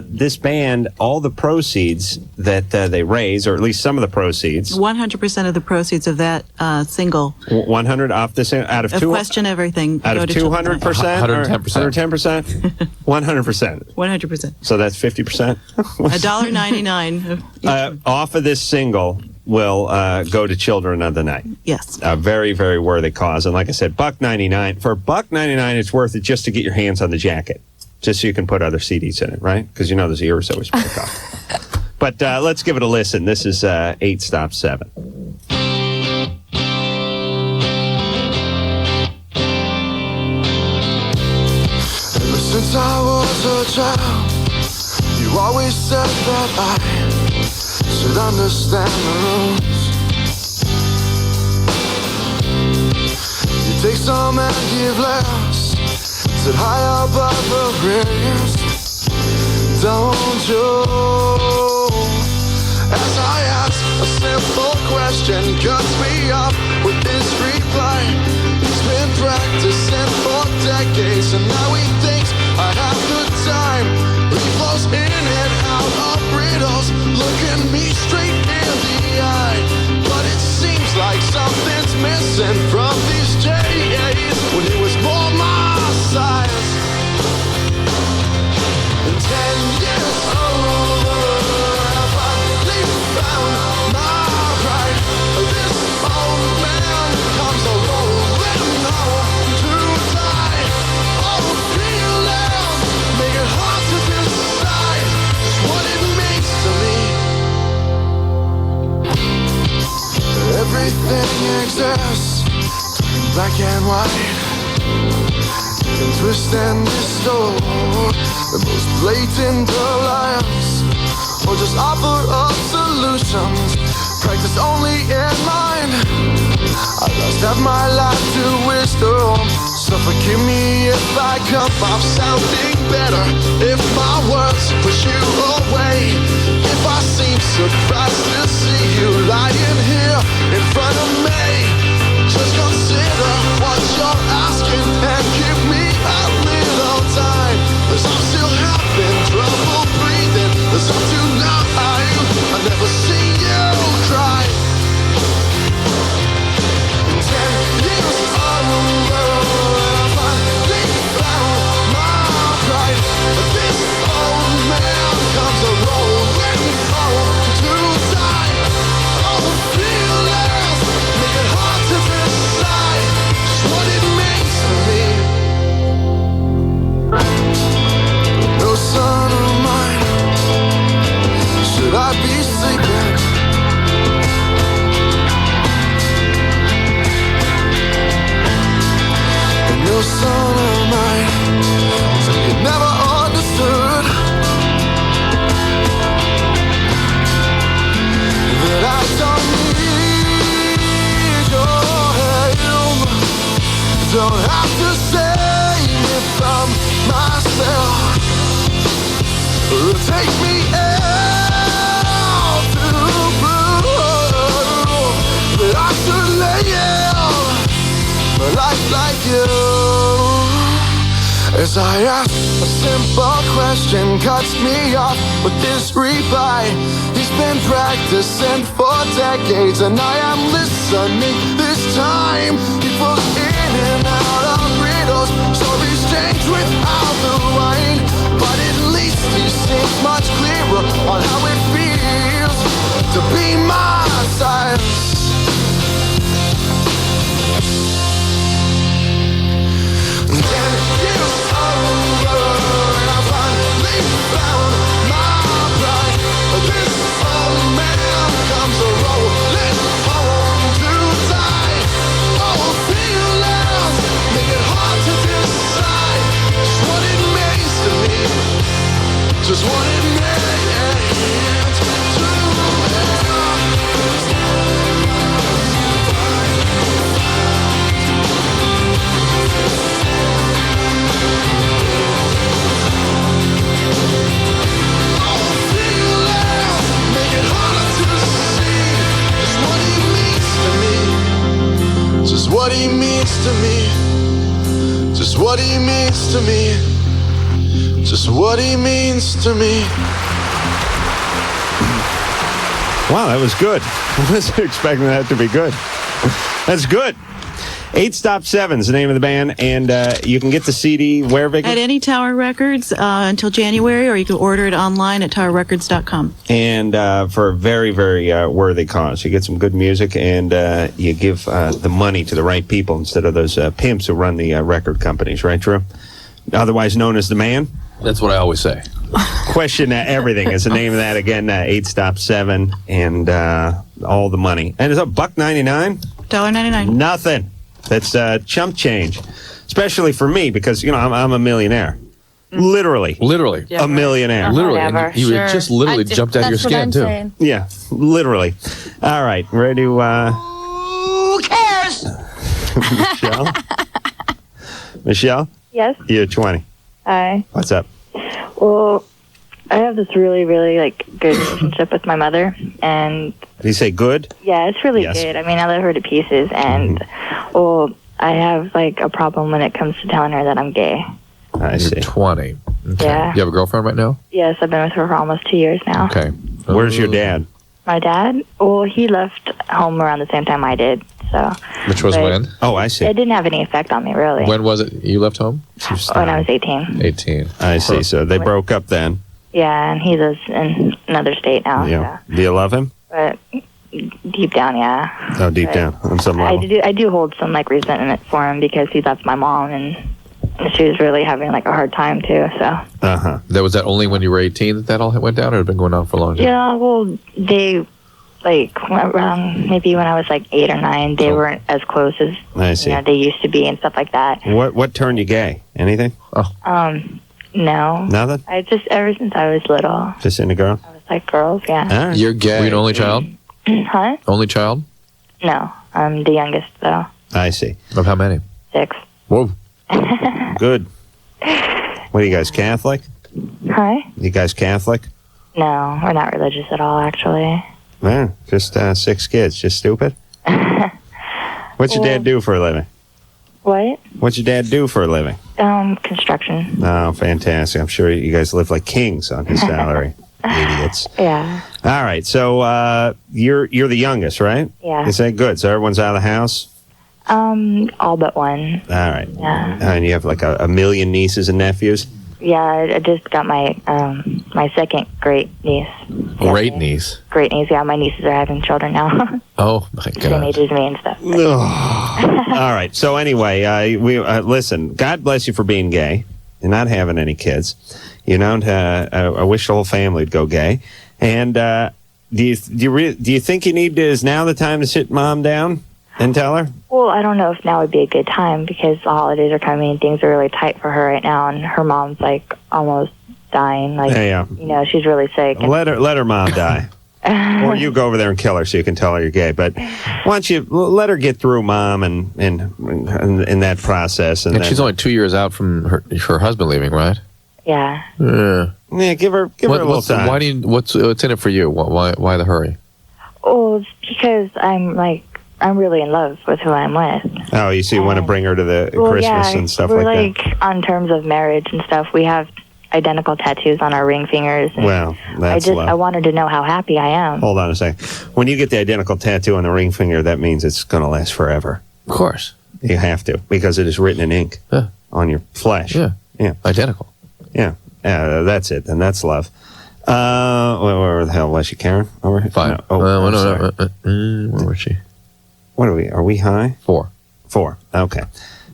this band, all the proceeds that they raise, or at least some of the proceeds, 100% of the proceeds of that single. 100 off this out of two. Question everything. Out of 200%, 110%, 100%. 100%. So that's 50%. $1.99 off of this single will go to Children of the Night. Yes. A very, very worthy cause. And like I said, $1.99. For $1.99, it's worth it just to get your hands on the jacket, just so you can put other CDs in it, right? Because you know those ears always break off. But let's give it a listen. This is 8 Stop 7. Ever since I was a child, you always said that I should understand the rules. You take some and give less. Sit high above the rest, don't you? As I ask a simple question, cuts me off with this reply. He's been practicing for decades, and now he thinks I have the time. He flows in and out of riddles, looking me straight in the eye. But it seems like something's missing from these days when he was more my size. 10 years older, I finally found my pride. This old man comes rolling home to die. Oh, feeling, make it hard to decide just what it means to me. Everything exists in black and white. And twist and distort the most blatant alliance, or just offer up solutions, practice only in mind. I lost half my life to wisdom, so forgive me if I come off sounding better, if my words push you away, if I seem surprised to see you lying here in front of me. Just consider what you're asking and give me a little time, 'cause I'm still having trouble breathing. There's up to now, I never take me out to prove that I should live a life like you. As I ask a simple question, cuts me off with this reply. He's been practicing for decades, and I am listening this time. He falls in and out of riddles, stories change without the wine. But at least he seems much clearer on how it feels to be my size. Then years over, and I finally found my pride. This old man comes rolling home to die. Oh, feelings make it hard to decide just what it means to me. Just what it means to just what he means to me. Just what he means to me. Just what he means to me. Wow, that was good. I wasn't expecting that to be good. That's good. 8 Stop 7 is the name of the band, and you can get the CD where, Vicki? At any Tower Records until January, or you can order it online at towerrecords.com. And for a very, very worthy cause. You get some good music, and you give the money to the right people instead of those pimps who run the record companies, right, Drew? Otherwise known as the man? That's what I always say. Question everything is the name of that again. 8 Stop 7, and all the money. And it's $1.99? $1.99. Nothing. That's chump change, especially for me because I'm a millionaire, literally a millionaire, literally. And you just literally jumped out of your skin too. Saying. Yeah, literally. All right, ready to? Who cares? Michelle. Michelle. Yes. You're 20. Hi. What's up? Well, I have this really, really good relationship with my mother, and Did you say good? yeah, it's really Yes. good. I mean, I love her to pieces, and well, I have a problem when it comes to telling her that I'm gay. I see. You're 20. Okay. Yeah. You have a girlfriend right now? Yes, I've been with her for almost 2 years now. Okay. Where's your dad? My dad, well, he left home around the same time I did, so. Which was but when? Oh, I see. It didn't have any effect on me, really. When was it you left home? When I was 18. 18. I see. So they broke up then. Yeah, and he lives in another state now. Yeah. Do you love him? But deep down, yeah. Oh, deep But down on some I level. do hold some resentment for him because he left my mom, and she was really having a hard time too. So Was that only when you were 18 that all went down, or had it been going on for a long time? yeah, well, they around maybe when I was 8 or 9, they weren't as close as I see. they used to be and stuff like that. What turned you gay? Anything? No, Nothing? I just ever since I was little, Just into girl? I was like girls, yeah. All right. You're gay. Were you an only child? Huh? Only child? No, I'm the youngest though. I see. Of how many? 6. Whoa. Good. What are you guys, Catholic? Huh? You guys Catholic? No, we're not religious at all, actually. Yeah, just 6 kids. Just stupid? What's your dad do for a living? What? What's your dad do for a living? Construction. Oh, fantastic. I'm sure you guys live like kings on his salary. Idiots. Yeah. All right, so you're the youngest, right? Yeah. Is that good? So everyone's out of the house? All but one. All right. Yeah. And you have a million nieces and nephews? Yeah, I just got my my second great niece. Great niece. Great niece, yeah. My nieces are having children now. Oh, my Same God. age as me and stuff. All right. So anyway, we listen. God bless you for being gay and not having any kids. I wish the whole family would go gay. And do you think you need to? Is now the time to sit mom down and tell her? Well, I don't know if now would be a good time because the holidays are coming and things are really tight for her right now, and her mom's almost dying. Yeah. She's really sick. And Let her mom die. Or you go over there and kill her so you can tell her you're gay. But why don't you let her get through mom and in that process. And she's only 2 years out from her husband leaving, right? Yeah. Yeah, give her a little time. Why do you? What's in it for you? Why the hurry? Oh, it's because I'm really in love with who I'm with. Oh, you see, you want to bring her to the Christmas and stuff we're like that. on terms of marriage and stuff. We have identical tattoos on our ring fingers. And Well, that's I wanted to know how happy I am. Hold on a second. When you get the identical tattoo on the ring finger, that means it's going to last forever. Of course. You have to, because it is written in ink on your flesh. Yeah. Yeah. Identical. Yeah. That's it. Then that's love. Where the hell was she, Karen? Over here? Fine. No. Where was she? What are we? Are we high? 4. Okay.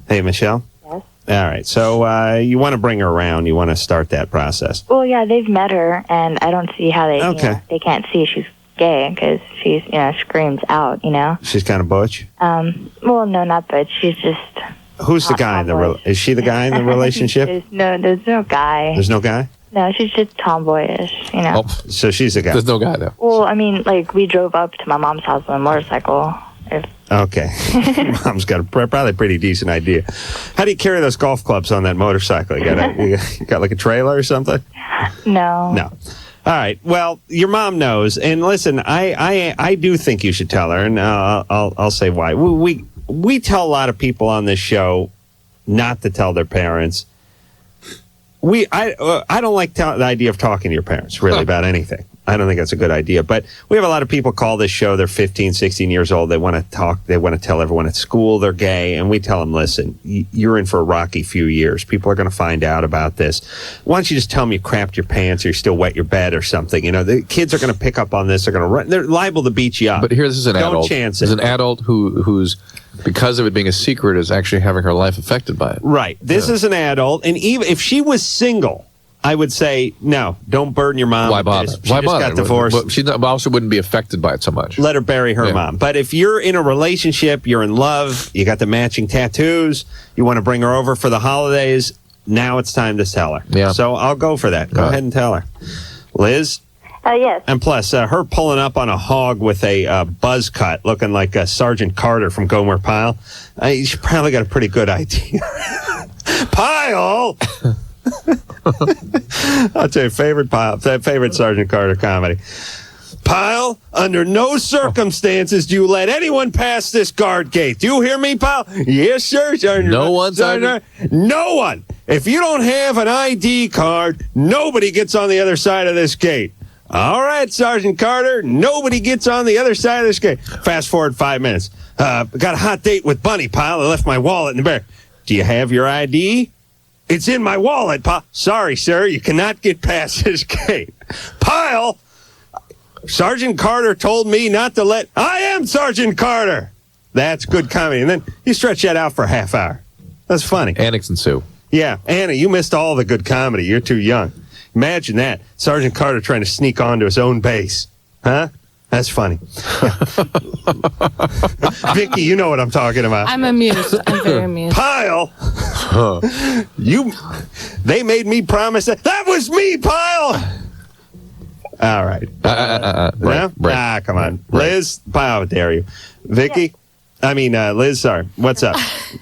Hey, Michelle? Yes. All right. So you want to bring her around. You want to start that process. Well, yeah, they've met her, and I don't see how they can't see she's gay because she's, screams out, She's kind of butch? Well, no, not butch. She's just... Who's the guy? Is she the guy in the relationship? There's no guy. There's no guy? No, she's just tomboyish, Oh, so she's the guy. There's no guy, though. Well, I mean, we drove up to my mom's house on a motorcycle. Okay. Mom's got a probably pretty decent idea. How do you carry those golf clubs on that motorcycle? You got like a trailer or something? No. No. All right. Well, your mom knows. And listen, I do think you should tell her, and I'll say why. We tell a lot of people on this show not to tell their parents. I don't like the idea of talking to your parents really about anything. I don't think that's a good idea. But we have a lot of people call this show. They're 15, 16 years old. They want to talk. They want to tell everyone at school they're gay. And we tell them, listen, you're in for a rocky few years. People are going to find out about this. Why don't you just tell them you crapped your pants or you still wet your bed or something? The kids are going to pick up on this. They're going to run. They're liable to beat you up. But here, this is an adult. Don't chance it. There's an adult who's, because of it being a secret, is actually having her life affected by it. Right. This is an adult. And even if she was single, I would say, no, don't burden your mom. Why bother? She just got divorced. She also wouldn't be affected by it so much. Let her bury her mom. But if you're in a relationship, you're in love, you got the matching tattoos, you want to bring her over for the holidays, now it's time to tell her. Yeah. So I'll go for that. Go ahead and tell her. Liz? Yes. And plus, her pulling up on a hog with a buzz cut looking like Sergeant Carter from Gomer Pyle, she probably got a pretty good idea. Pyle! I'll tell you, favorite Sergeant Carter comedy. Pyle, under no circumstances do you let anyone pass this guard gate. Do you hear me, Pyle? Yes, sir. No one, Sergeant? No one. If you don't have an ID card, nobody gets on the other side of this gate. All right, Sergeant Carter, nobody gets on the other side of this gate. Fast forward 5 minutes. Got a hot date with Bunny, Pyle. I left my wallet in the back. Do you have your ID? It's in my wallet, Pyle. Sorry, sir, you cannot get past this gate. Pyle, Sergeant Carter told me not to let... I am Sergeant Carter! That's good comedy. And then you stretch that out for a half hour. That's funny. Annex and Sue. Yeah, Anna, you missed all the good comedy. You're too young. Imagine that. Sergeant Carter trying to sneak onto his own base. Huh? That's funny. Vicki, you know what I'm talking about. I'm amused. I'm very amused. Pyle! They made me promise that. That was me, Pyle! All right. Right. Come on. Liz, Pyle, how dare you. Vicki? Liz, sorry. What's up?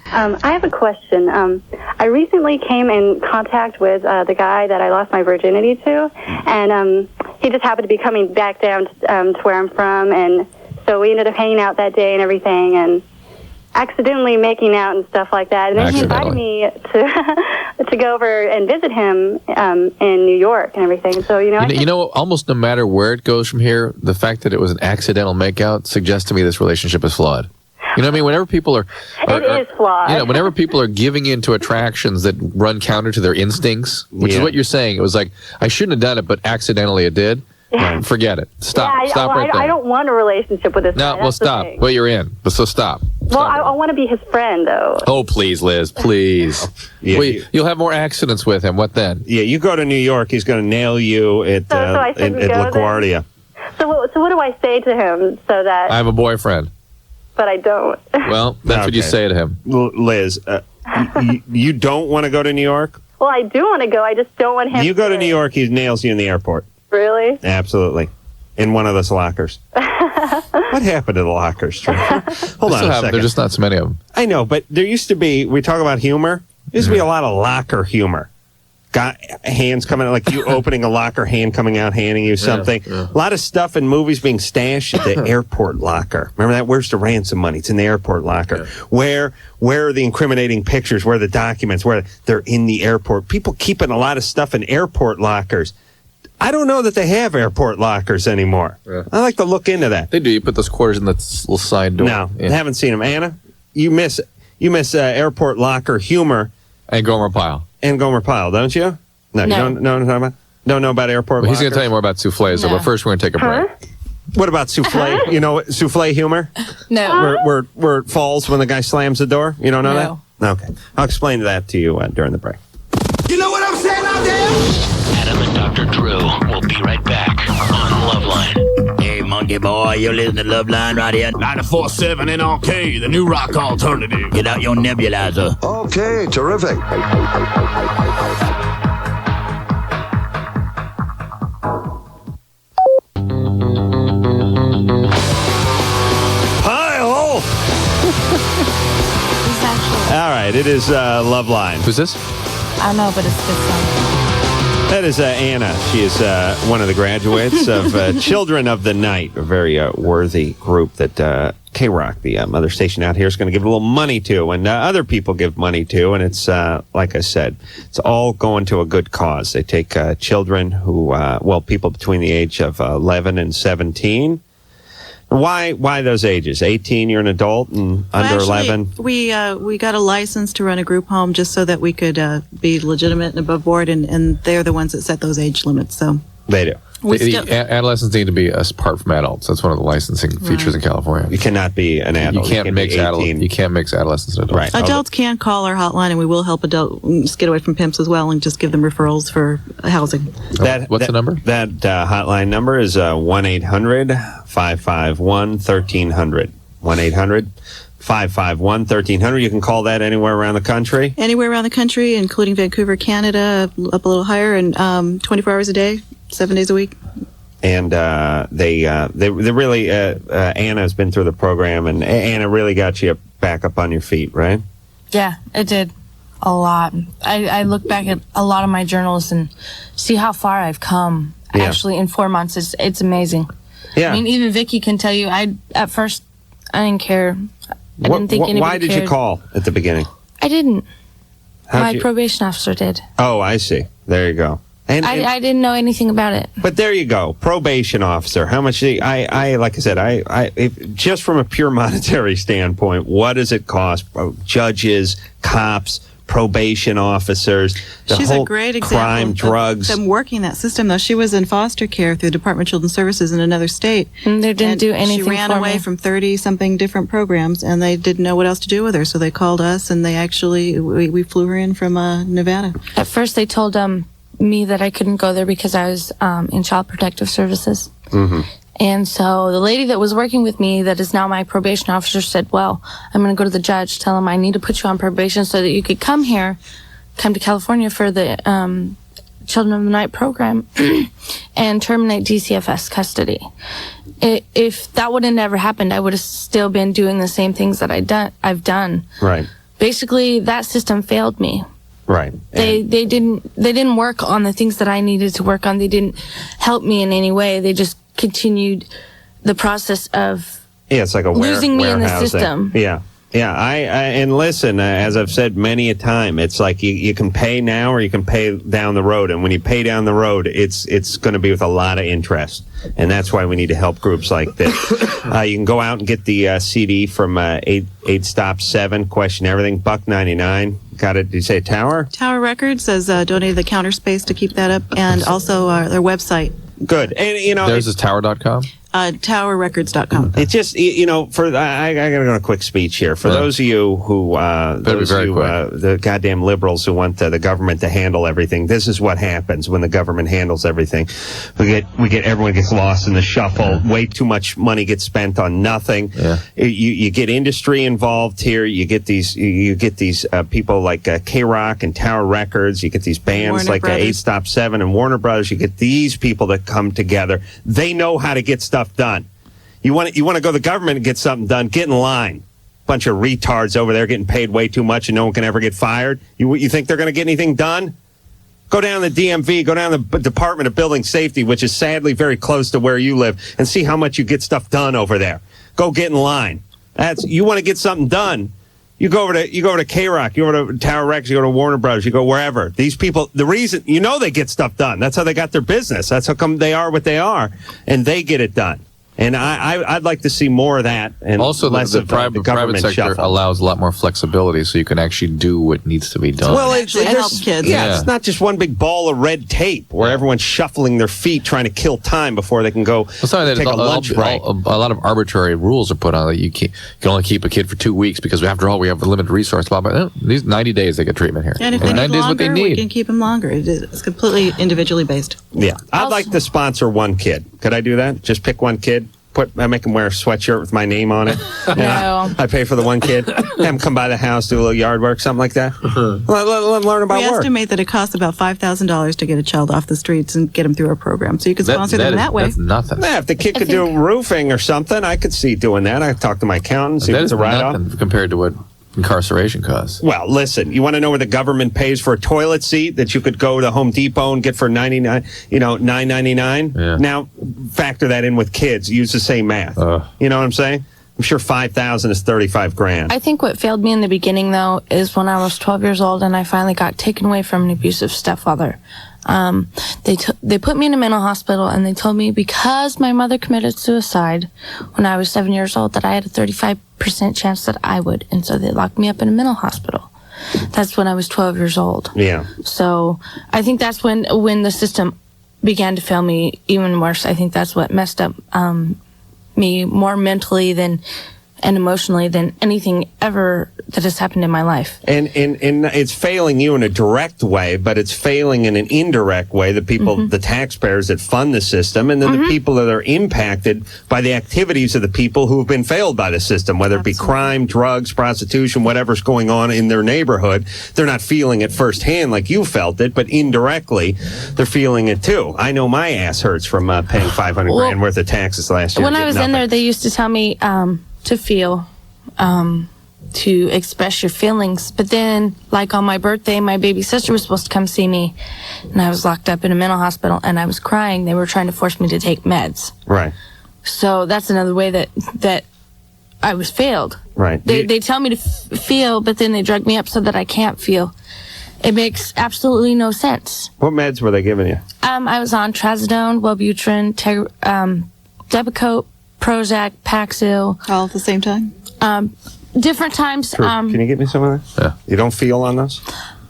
I have a question. I recently came in contact with the guy that I lost my virginity to, and he just happened to be coming back down to where I'm from, and so we ended up hanging out that day and everything, and accidentally making out and stuff like that. And then he invited me to go over and visit him in New York and everything. So, almost no matter where it goes from here, the fact that it was an accidental makeout suggests to me this relationship is flawed. You know what I mean? Whenever people are it is flawed. Whenever people are giving into attractions that run counter to their instincts, which is what you're saying. It was like, I shouldn't have done it, but accidentally it did. Yeah. Forget it. Stop right there. I don't want a relationship with this guy. No, well, stop. Well, you're in. So stop. Well, I want to be his friend, though. Oh, please, Liz, please. You'll have more accidents with him. What then? Yeah, you go to New York, he's going to nail you at LaGuardia. So what do I say to him so that... I have a boyfriend. But I don't. Well, that's what you say to him. Liz, you don't want to go to New York? Well, I do want to go. I just don't want him You go to New York, he nails you in the airport. Really? Absolutely. In one of those lockers. What happened to the lockers, Trevor? Hold on a second. There's just not so many of them. I know, but there used to be, we talk about humor, there used to be a lot of locker humor. hands coming out, like you opening a locker, hand coming out, handing you something. A lot of stuff in movies being stashed at the airport locker. Remember that? Where's the ransom money? It's in the airport locker. Where are the incriminating pictures? Where are the documents? Where they're in the airport. People keeping a lot of stuff in airport lockers. I don't know that they have airport lockers anymore. I like to look into that. They do. You put those quarters in that little side door. No, I haven't seen them. Anna, you miss airport locker humor. And Gomer Pyle. And Gomer Pyle, don't you? No, you don't know what I'm talking about? Don't know about airport Well, he's going lockers? to tell you more about souffles, but first we're going to take a break. What about souffle? You know souffle humor? No. Where it falls when the guy slams the door? You don't know that? Okay. I'll explain that to you during the break. You know what I'm saying out there? Adam and Dr. Drew will be right back on LoveLine. Hey, monkey boy, you listen to LoveLine right here. 94.7 NRK, the new rock alternative. Get out your nebulizer. Okay, terrific. Pile! All right, it is LoveLine. Who's this? I don't know, but it's good song. That is Anna. She is one of the graduates of Children of the Night, a very worthy group that KNRK, the mother station out here, is going to give a little money to, and other people give money to, and it's, like I said, it's all going to a good cause. They take children who, people between the age of 11 and 17. Why those ages? 18, you're an adult, and under 11? We got a license to run a group home just so that we could be legitimate and above board, and they're the ones that set those age limits. So they do. Adolescents need to be apart from adults. That's one of the licensing features in California. You cannot be an adult. You can't mix adults. You can't mix adolescents and adults. Right. Adults can call our hotline, and we will help adults get away from pimps as well, and just give them referrals for housing. What's the number? That hotline number is 1-800-551-1300. 1-800-551-1300. You can call that anywhere around the country. Anywhere around the country, including Vancouver, Canada, up a little higher, and 24 hours a day, 7 days a week. And they really Anna's been through the program, and Anna really got you back up on your feet, right? Yeah, it did a lot. I look back at a lot of my journals and see how far I've come. Yeah. Actually, in 4 months, it's amazing. Yeah. I mean, even Vicki can tell you. At first, I didn't care. I didn't think anybody Why did cared. you call at the beginning? I didn't. My you- probation officer did. Oh, I see. There you go. And I didn't know anything about it. but there you go, probation officer. How much? I like I said, just from a pure monetary standpoint, what does it cost? Judges, cops, probation officers. She's whole a great example crime, of drugs. them working that system, though. She was in foster care through the Department of Children's Services in another state. And they didn't do anything She ran for away me. from 30-something different programs, and they didn't know what else to do with her, so they called us, and they actually, we flew her in from Nevada. At first, they told me that I couldn't go there because I was in Child Protective Services. Mm-hmm. And so the lady that was working with me, that is now my probation officer, said, well, I'm going to go to the judge, tell him I need to put you on probation so that you could come to California for the Children of the Night program and terminate DCFS custody. If that would have never happened, I would have still been doing the same things that I've done. Right. Basically, that system failed me. Right. They didn't work on the things that I needed to work on. They didn't help me in any way. They just continued the process of It's like a losing me in the warehousing. system. Yeah. Yeah, and listen, as I've said many a time, it's like you can pay now or you can pay down the road. And when you pay down the road, it's going to be with a lot of interest. And that's why we need to help groups like this. You can go out and get the CD from 8 Stop 7, Question Everything, $1.99. Got it? Did you say Tower? Tower Records has donated the counter space to keep that up, and also their website. Good. And, There's this tower.com. TowerRecords.com. It just, I got to go on a quick speech here. For those of you who, the goddamn liberals who want the government to handle everything, this is what happens when the government handles everything. Everyone gets lost in the shuffle. Way too much money gets spent on nothing. You get industry involved here. You get these people like KNRK and Tower Records. You get these bands Warner like 8 Stop 7 and Warner Brothers. You get these people that come together. They know how to get stuff done. You want to go to the government and get something done, get in line. Bunch of retards over there getting paid way too much and no one can ever get fired. You think they're going to get anything done? Go down the DMV, go down the Department of Building Safety, which is sadly very close to where you live, and see how much you get stuff done over there. Go get in line. You want to get something done. You go over to KNRK, you go to Tower Records, you go to Warner Brothers, you go wherever. These people, the reason, they get stuff done. That's how they got their business. That's how come they are what they are, and they get it done. And I'd like to see more of that. And also, the private sector shuffle. allows a lot more flexibility, so you can actually do what needs to be done. Well, it helps kids. Yeah, it's not just one big ball of red tape where everyone's shuffling their feet trying to kill time before they can go take a lunch break. A lot of arbitrary rules are put on that. You can only keep a kid for 2 weeks because, after all, we have a limited resource. Blah, blah, blah. These 90 days they get treatment here. And if they need longer, we can keep them longer. It's completely individually based. Yeah. I'd like to sponsor one kid. Could I do that? Just pick one kid? I make him wear a sweatshirt with my name on it. No. I pay for the one kid. Have him come by the house, do a little yard work, something like that. Let him learn about we work. estimate that it costs about $5,000 to get a child off the streets and get them through our program. So you can sponsor them that way. That's nothing. Yeah, if the kid could do roofing or something, I could see doing that. I could talk to my accountant, see if it's a write-off. Compared to what incarceration costs. Well, listen, you want to know where the government pays for a toilet seat that you could go to Home Depot and get for $9.99? Yeah. Now, factor that in with kids. Use the same math. You know what I'm saying? I'm sure $5,000 is $35,000. I think what failed me in the beginning, though, is when I was 12 years old and I finally got taken away from an abusive stepfather. They put me in a mental hospital, and they told me because my mother committed suicide when I was 7 years old that I had a 35% chance that I would, and so they locked me up in a mental hospital. That's when I was 12 years old. Yeah. So I think that's when the system began to fail me even worse. I think that's what messed up me more mentally and emotionally than anything ever that has happened in my life. And it's failing you in a direct way, but it's failing in an indirect way. The people, the taxpayers that fund the system, and then the people that are impacted by the activities of the people who have been failed by the system, whether it be crime, drugs, prostitution, whatever's going on in their neighborhood. They're not feeling it firsthand like you felt it, but indirectly, they're feeling it too. I know my ass hurts from paying $500,000 worth of taxes last year. When I was in there, they used to tell me to feel, to express your feelings. But then, like on my birthday, my baby sister was supposed to come see me, and I was locked up in a mental hospital, and I was crying. They were trying to force me to take meds. Right. So that's another way that I was failed. Right. They tell me to feel, but then they drug me up so that I can't feel. It makes absolutely no sense. What meds were they giving you? I was on Trazodone, Wellbutrin, Depakote, Prozac, Paxil. All at the same time? Different times. True. Can you get me some of that? Yeah. You don't feel on those?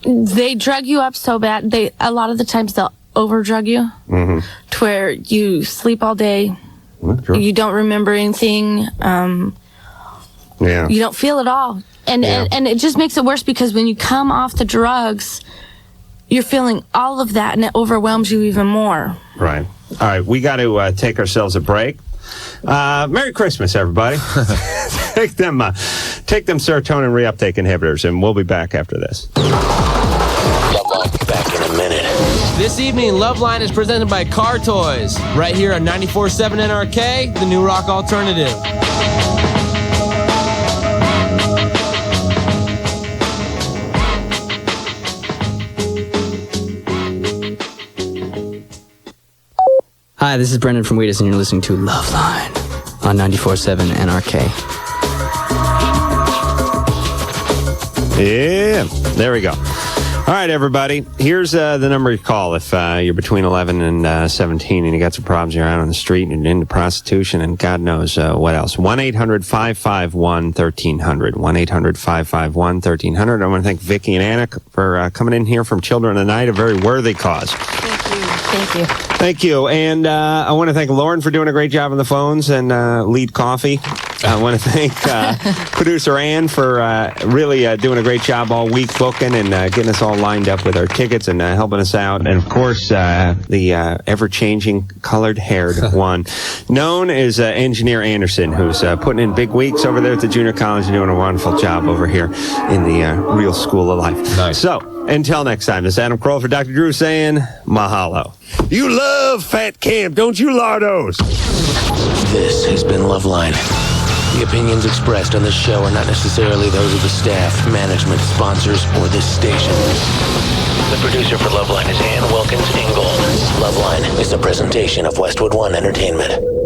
They drug you up so bad. A lot of the times they'll overdrug you to where you sleep all day. You don't remember anything. You don't feel at all. And it just makes it worse because when you come off the drugs, you're feeling all of that and it overwhelms you even more. Right. All right. We got to take ourselves a break. Merry Christmas, everybody. Take them serotonin reuptake inhibitors, and we'll be back after this. LoveLine, back in a minute. This evening, LoveLine is presented by Car Toys, right here on 94.7 NRK, the New Rock Alternative. Hi, this is Brendan from Wheatus, and you're listening to LoveLine on 94.7 NRK. Yeah, there we go. All right, everybody. Here's the number to call if you're between 11 and 17 and you got some problems, you're out on the street and into prostitution and God knows what else. 1-800-551-1300. 1-800-551-1300. I want to thank Vicki and Anna for coming in here from Children of the Night, a very worthy cause. Thank you. Thank you. And I want to thank Lauren for doing a great job on the phones and Lead Coffee. I want to thank producer Ann for really doing a great job all week booking and getting us all lined up with our tickets and helping us out. And, of course, the ever-changing colored-haired one, known as Engineer Anderson, who's putting in big weeks over there at the junior college and doing a wonderful job over here in the real school of life. Nice. So, until next time, this is Adam Kroll for Dr. Drew saying mahalo. You love fat camp, don't you, Lardos? This has been LoveLine. The opinions expressed on this show are not necessarily those of the staff, management, sponsors, or this station. The producer for LoveLine is Ann Wilkins Ingold. LoveLine is a presentation of Westwood One Entertainment.